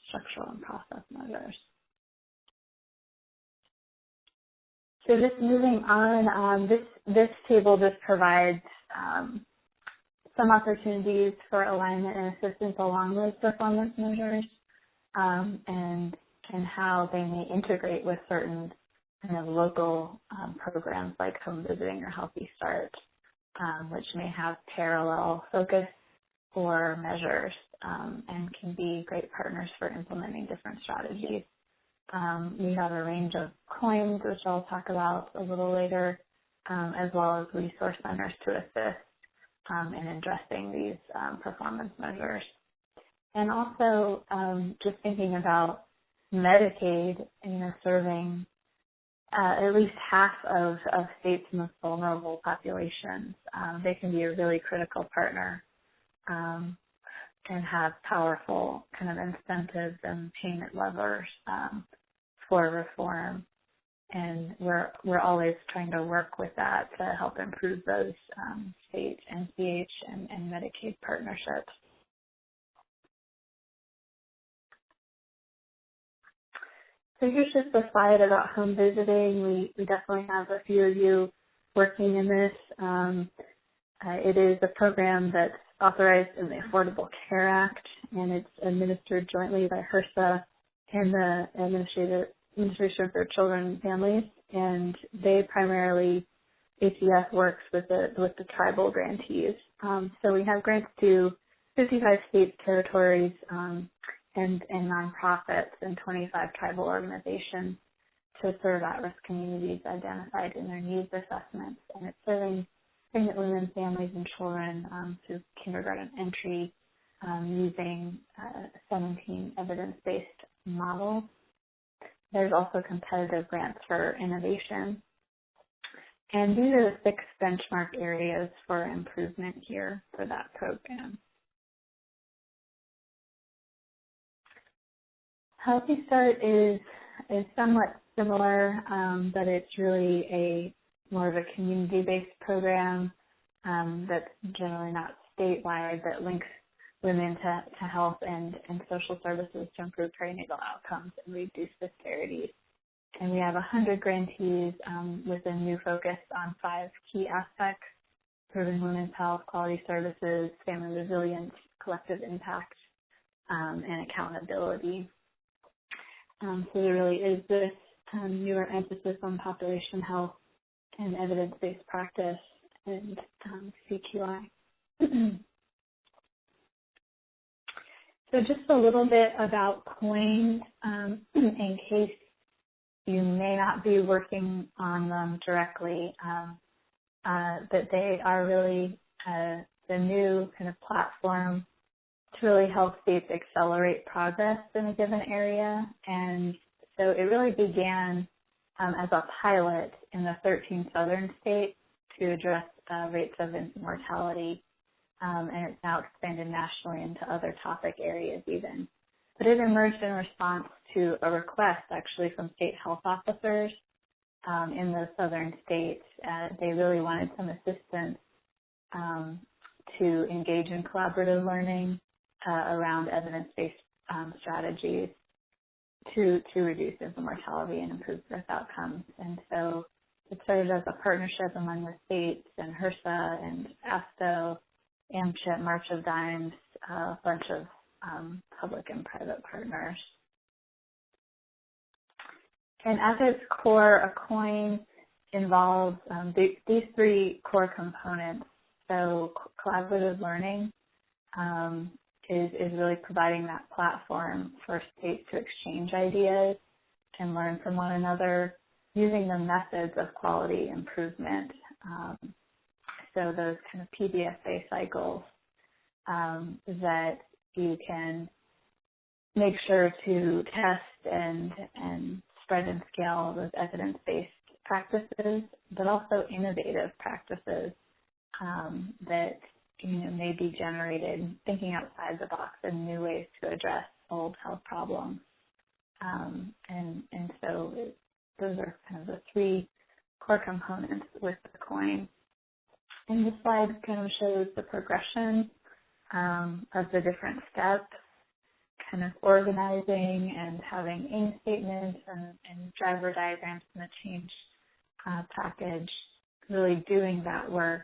structural and process measures. So just moving on, this table just provides some opportunities for alignment and assistance along those performance measures, and how they may integrate with certain kind of local programs like home visiting or Healthy Start, which may have parallel focus or measures, and can be great partners for implementing different strategies. We have a range of coins, which I'll talk about a little later, as well as resource centers to assist in addressing these performance measures. And also just thinking about Medicaid, serving at least half of states' most vulnerable populations. They can be a really critical partner and have powerful kind of incentives and payment levers for reform. and we're always trying to work with that to help improve those state NCH and Medicaid partnerships. So here's just a slide about home visiting. We definitely have a few of you working in this. It is a program that's authorized in the Affordable Care Act, and it's administered jointly by HRSA and the Administration for Children and Families. And they primarily, ACF works with the tribal grantees. So we have grants to 55 states, territories, and nonprofits and 25 tribal organizations to serve at-risk communities identified in their needs assessments. And it's serving pregnant women, families, and children through kindergarten entry using 17 evidence-based models. There's also competitive grants for innovation. And these are the 6 benchmark areas for improvement here for that program. Healthy Start is somewhat similar, but it's really more of a community-based program that's generally not statewide, that links women to health and social services to improve perinatal outcomes and reduce disparities. And we have 100 grantees with a new focus on 5 key aspects: improving women's health, quality services, family resilience, collective impact, and accountability. So there really is this newer emphasis on population health and evidence-based practice and CQI. So just a little bit about COIN in case you may not be working on them directly, but they are really the new kind of platform to really help states accelerate progress in a given area. And so it really began as a pilot in the 13 southern states to address rates of infant mortality, and it's now expanded nationally into other topic areas even. But it emerged in response to a request actually from state health officers in the southern states. They really wanted some assistance to engage in collaborative learning around evidence-based strategies to reduce infant mortality and improve birth outcomes. And so it started as a partnership among the states and HRSA and ASTO, AMCHIP, March of Dimes, a bunch of public and private partners. And at its core, a COIN involves these 3 core components. So collaborative learning is really providing that platform for states to exchange ideas and learn from one another using the methods of quality improvement. So those kind of PBS-based cycles that you can make sure to test and spread and scale those evidence-based practices, but also innovative practices that may be generated thinking outside the box in new ways to address old health problems. And so those are kind of the 3 core components with the COIN. And this slide kind of shows the progression of the different steps, kind of organizing and having aim statements and driver diagrams in the change package, really doing that work,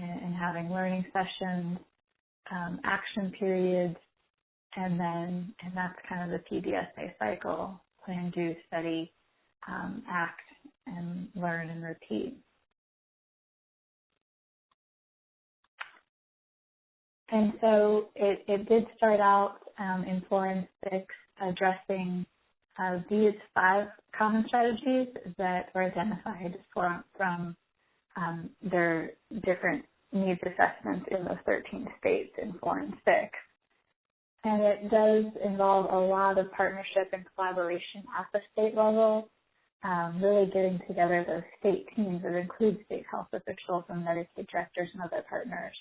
and having learning sessions, action periods, and that's kind of the PBS-based cycle: plan, do, study, act, and learn and repeat. And so it did start out in 4 and 6 addressing these 5 common strategies that were identified from their different needs assessments in those 13 states in 4 and 6. And it does involve a lot of partnership and collaboration at the state level, really getting together those state teams that include state health officials and Medicaid directors and other partners.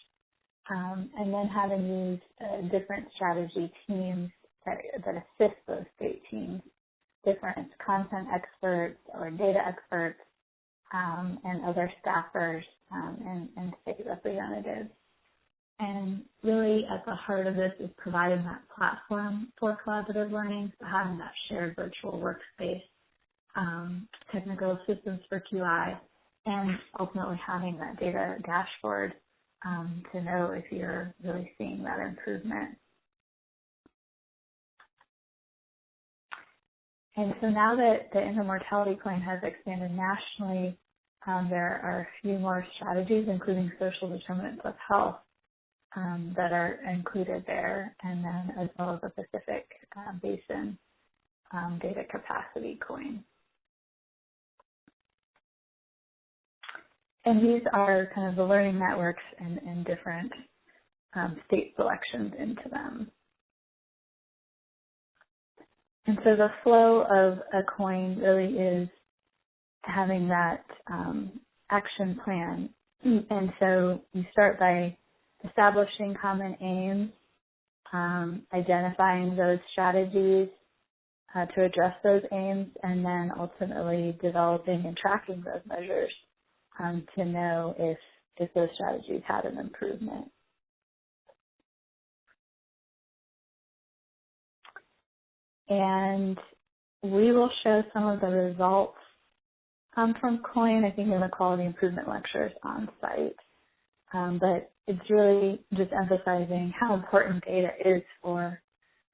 And then having these different strategy teams that assist those state teams different content experts or data experts and other staffers and state representatives. And really at the heart of this is providing that platform for collaborative learning, so having that shared virtual workspace, technical assistance for QI, and ultimately having that data dashboard to know if you're really seeing that improvement. And so now that the infant mortality claim has expanded nationally, there are a few more strategies, including social determinants of health, that are included there, and then as well as the Pacific Basin data capacity coin. And these are kind of the learning networks and different state selections into them. And so the flow of a coin really is having that action plan. And so you start by establishing common aims, identifying those strategies to address those aims, and then ultimately developing and tracking those measures to know if those strategies had an improvement. And we will show some of the results from COIN, I think, in the quality improvement lectures on site. But it's really just emphasizing how important data is for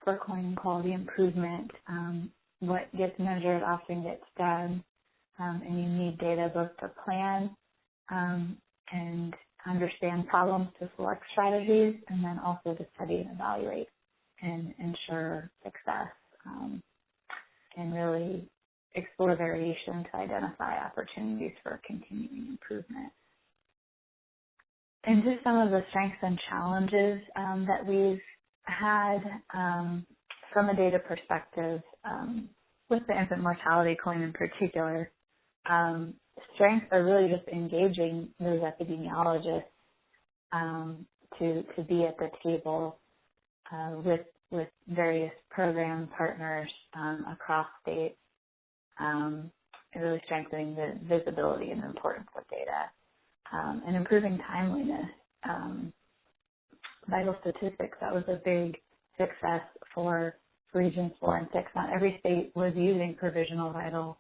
COIN and quality improvement. What gets measured often gets done, and you need data both to plan and understand problems to select strategies, and then also to study and evaluate and ensure success, and really explore variation to identify opportunities for continuing improvement. And just some of the strengths and challenges that we've had from a data perspective with the infant mortality coin in particular. Strengths are really just engaging those epidemiologists to be at the table with various program partners across states, and really strengthening the visibility and the importance of data, and improving timeliness. Vital statistics, that was a big success for regions 4 and 6. Not every state was using provisional vital,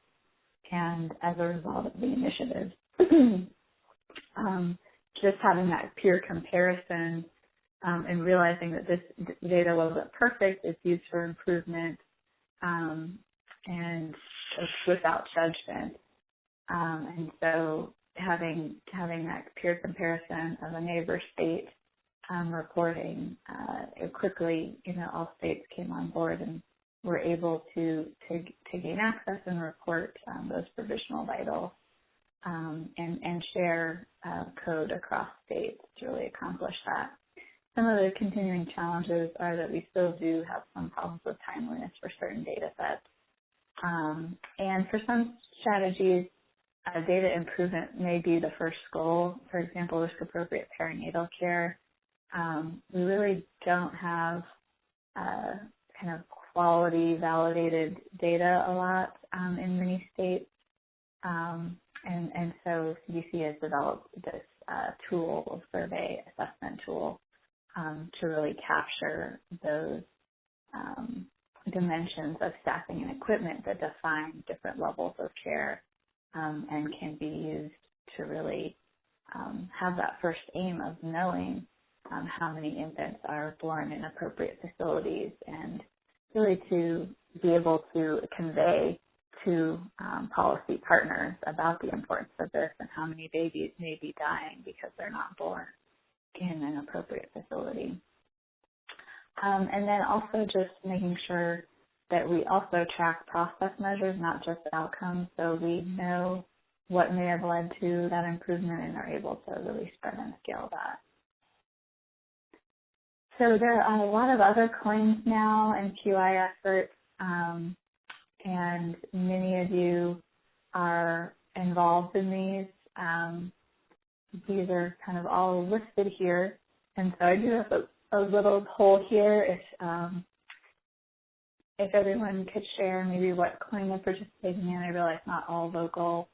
and as a result of the initiative, just having that peer comparison and realizing that this data wasn't perfect, it's used for improvement, and it's without judgment. And so having that peer comparison of a neighbor state reporting quickly, all states came on board and were able to gain access and report those provisional vitals and share code across states to really accomplish that. Some of the continuing challenges are that we still do have some problems with timeliness for certain data sets. And for some strategies, data improvement may be the first goal. For example, risk-appropriate perinatal care. We really don't have kind of quality validated data a lot in many states. And so CDC has developed this tool, survey assessment tool, to really capture those dimensions of staffing and equipment that define different levels of care, and can be used to really have that first aim of knowing how many infants are born in appropriate facilities, and really to be able to convey to policy partners about the importance of this and how many babies may be dying because they're not born in an appropriate facility. And then also just making sure that we also track process measures, not just outcomes, so we know what may have led to that improvement and are able to really spread and scale that. So there are a lot of other claims now and QI efforts, and many of you are involved in these. These are kind of all listed here, and so I do have a little poll here. If if everyone could share maybe what COIN they're participating in. I realize not all local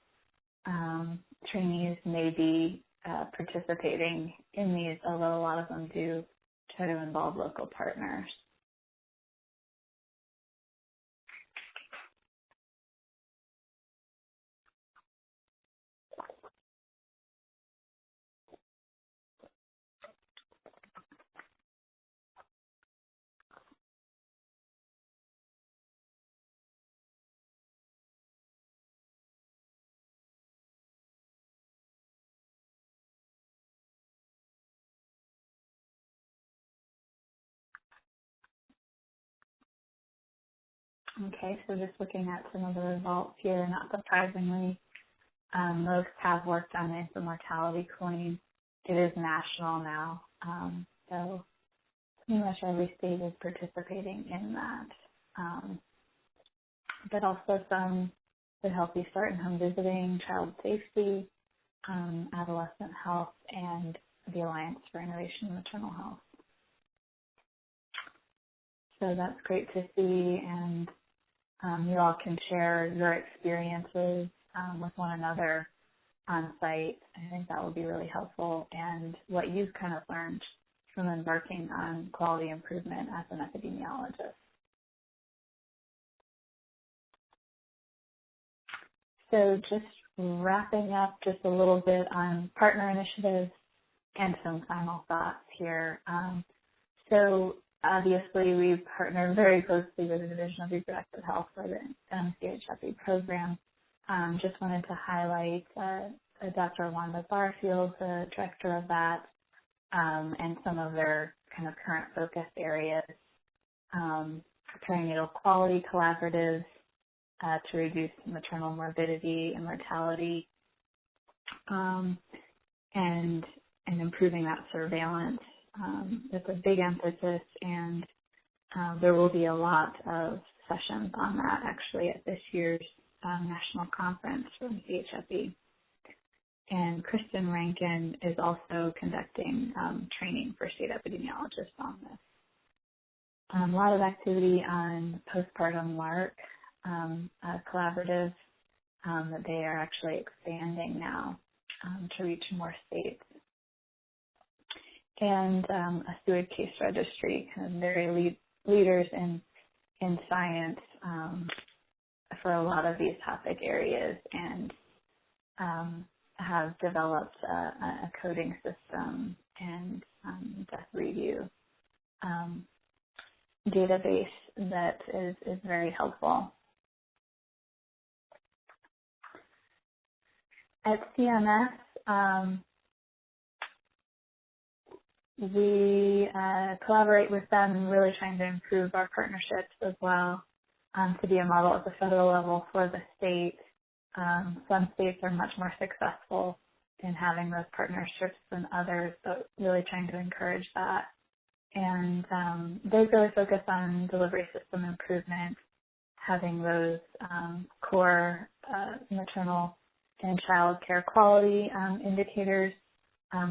trainees may be participating in these, although a lot of them do try to involve local partners. Okay, so just looking at some of the results here, not surprisingly, most have worked on infant mortality COIN. It is national now, so pretty much every state is participating in that. But also some with Healthy Start and Home Visiting, Child Safety, Adolescent Health, and the Alliance for Innovation in Maternal Health. So that's great to see, and you all can share your experiences with one another on site. I think that will be really helpful, and what you've kind of learned from embarking on quality improvement as an epidemiologist. So just wrapping up just a little bit on partner initiatives and some final thoughts here. So obviously we partner very closely with the Division of Reproductive Health for the MCHFE program. Just wanted to highlight Dr. Wanda Barfield, the director of that, and some of their kind of current focus areas. Perinatal quality collaboratives to reduce maternal morbidity and mortality, and improving that surveillance. That's a big emphasis, and there will be a lot of sessions on that actually at this year's national conference from CHFE. And Kristen Rankin is also conducting training for state epidemiologists on this. A lot of activity on postpartum LARC collaborative that they are actually expanding now to reach more states. And a SUID case registry, kind of very leaders in science for a lot of these topic areas, and have developed a coding system and death review database that is very helpful. At CMS, we collaborate with them, really trying to improve our partnerships as well, to be a model at the federal level for the state. Some states are much more successful in having those partnerships than others, but really trying to encourage that. And they really focus on delivery system improvement, having those core maternal and child care quality indicators,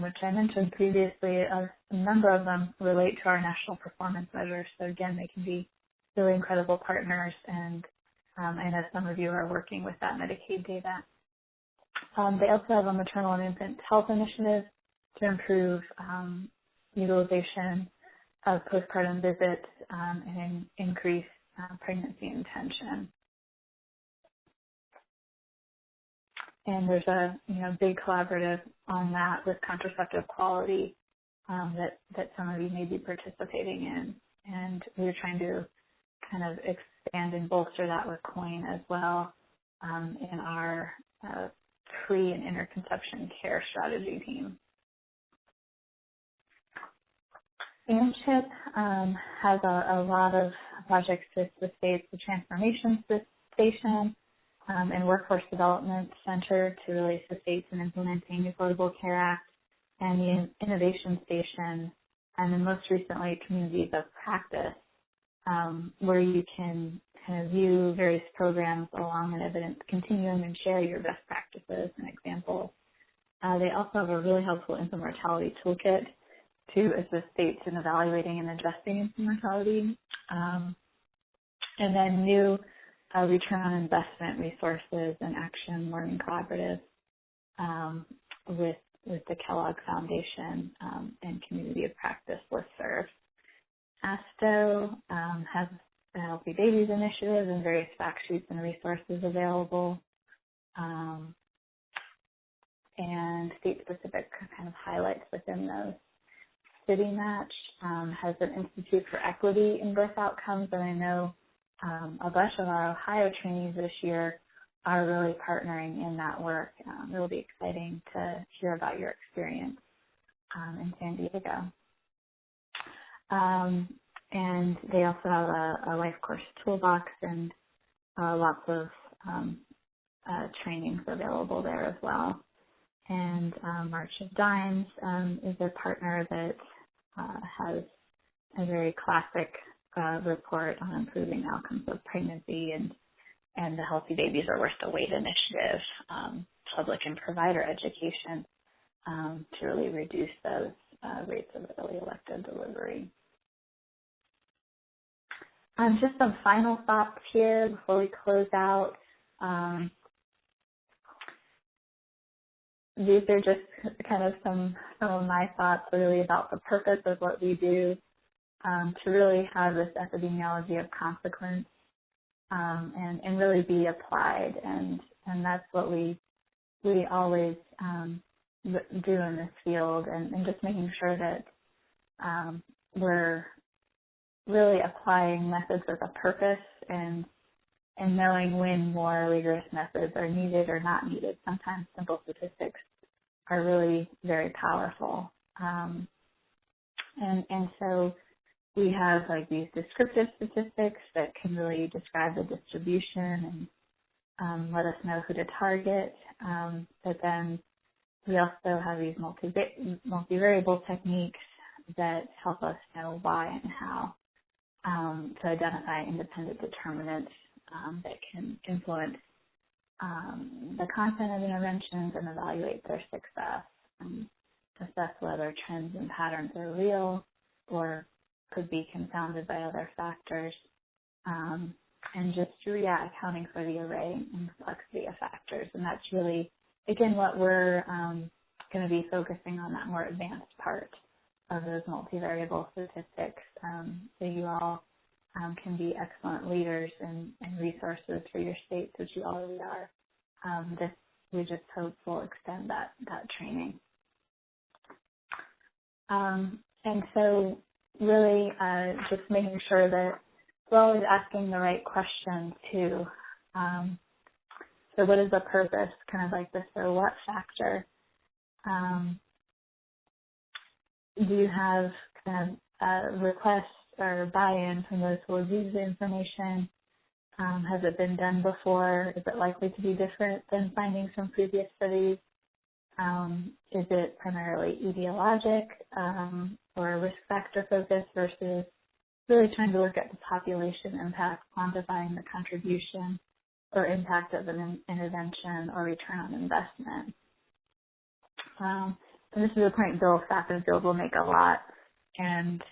which I mentioned previously. A number of them relate to our national performance measures. So again, they can be really incredible partners, and I know some of you are working with that Medicaid data. They also have a maternal and infant health initiative to improve utilization of postpartum visits and increase pregnancy intention. And there's a big collaborative on that with contraceptive quality that some of you may be participating in, and we're trying to kind of expand and bolster that with COIN as well in our pre and interconception care strategy team. AMCHIP has a lot of projects with the states, the Transformation Station and Workforce Development Center to really assist states in implementing the Affordable Care Act, and the Innovation Station, and then most recently Communities of Practice, where you can kind of view various programs along an evidence continuum and share your best practices and examples. They also have a really helpful infant mortality toolkit to assist states in evaluating and addressing infant mortality. And then new return on investment resources and action learning collaborative with the Kellogg Foundation and Community of Practice listserv. ASTO has the Healthy Babies Initiative and various fact sheets and resources available. And state-specific kind of highlights within those. City Match has an Institute for Equity in Birth Outcomes, and I know a bunch of our Ohio trainees this year are really partnering in that work. It will be exciting to hear about your experience in San Diego. And they also have a life course toolbox and lots of trainings available there as well. And March of Dimes is a partner that has a very classic report on improving outcomes of pregnancy and the Healthy Babies Are Worth the Wait initiative, public and provider education to really reduce those rates of early elective delivery. Just some final thoughts here before we close out. These are just kind of some of my thoughts really about the purpose of what we do, to really have this epidemiology of consequence and really be applied. And that's what we always do in this field, and just making sure that we're really applying methods with a purpose and knowing when more rigorous methods are needed or not needed. Sometimes simple statistics are really very powerful. And so we have like these descriptive statistics that can really describe the distribution and let us know who to target. But then we also have these multivariable techniques that help us know why and how to identify independent determinants that can influence the content of interventions and evaluate their success, and assess whether trends and patterns are real or could be confounded by other factors, and just, accounting for the array and complexity of factors. And that's really, again, what we're going to be focusing on, that more advanced part of those multivariable statistics, so you all can be excellent leaders and resources for your states, which you already are. We just hope will extend that training. And so really just making sure that we're always asking the right questions too. So what is the purpose, kind of like the so what factor? Do you have kind of requests or buy-in from those who will use the information? Has it been done before? Is it likely to be different than findings from previous studies? Is it primarily etiologic or risk factor focused versus really trying to look at the population impact, quantifying the contribution or impact of an intervention or return on investment? And this is a point Bill Sappenfield will make a lot, and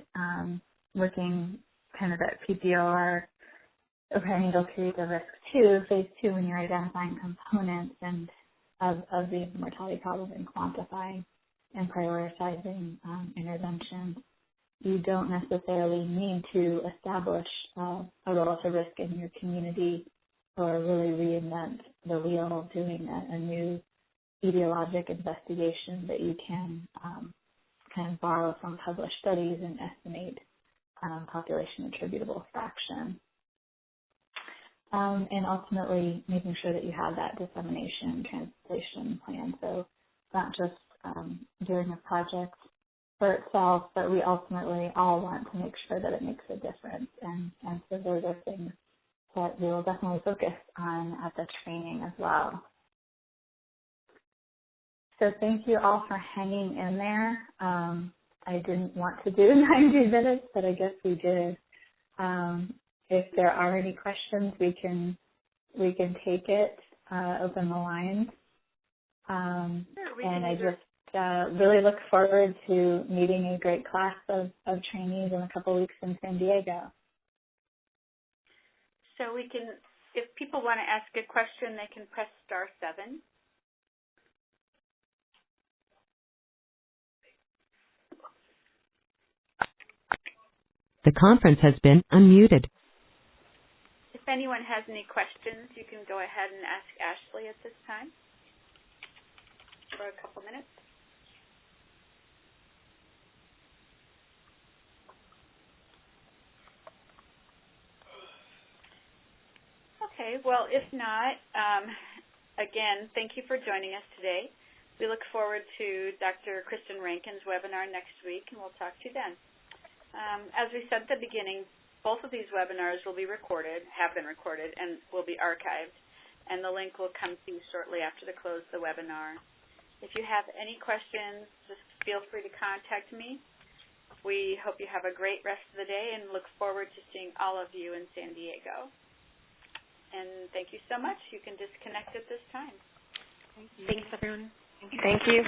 looking kind of at PPOR, perinatal create the risk 2, phase 2, when you're identifying components and of the mortality problem and quantifying and prioritizing interventions. You don't necessarily need to establish a relative risk in your community or really reinvent the wheel doing a new etiologic investigation, that you can kind of borrow from published studies and estimate population attributable fraction. And ultimately making sure that you have that dissemination translation plan. So not just doing a project for itself, but we ultimately all want to make sure that it makes a difference. And so those are things that we will definitely focus on at the training as well. So thank you all for hanging in there. I didn't want to do 90 minutes, but I guess we did. If there are any questions, we can take it, open the lines. And I just really look forward to meeting a great class of trainees in a couple weeks in San Diego. So we can, if people want to ask a question, they can press *7. The conference has been unmuted. If anyone has any questions, you can go ahead and ask Ashley at this time for a couple minutes. Okay, well, if not, again, thank you for joining us today. We look forward to Dr. Kristen Rankin's webinar next week, and we'll talk to you then. As we said at the beginning, both of these webinars will be recorded, have been recorded, and will be archived, and the link will come to you shortly after the close of the webinar. If you have any questions, just feel free to contact me. We hope you have a great rest of the day and look forward to seeing all of you in San Diego. And thank you so much. You can disconnect at this time. Thank you. Thanks, everyone. Thank you.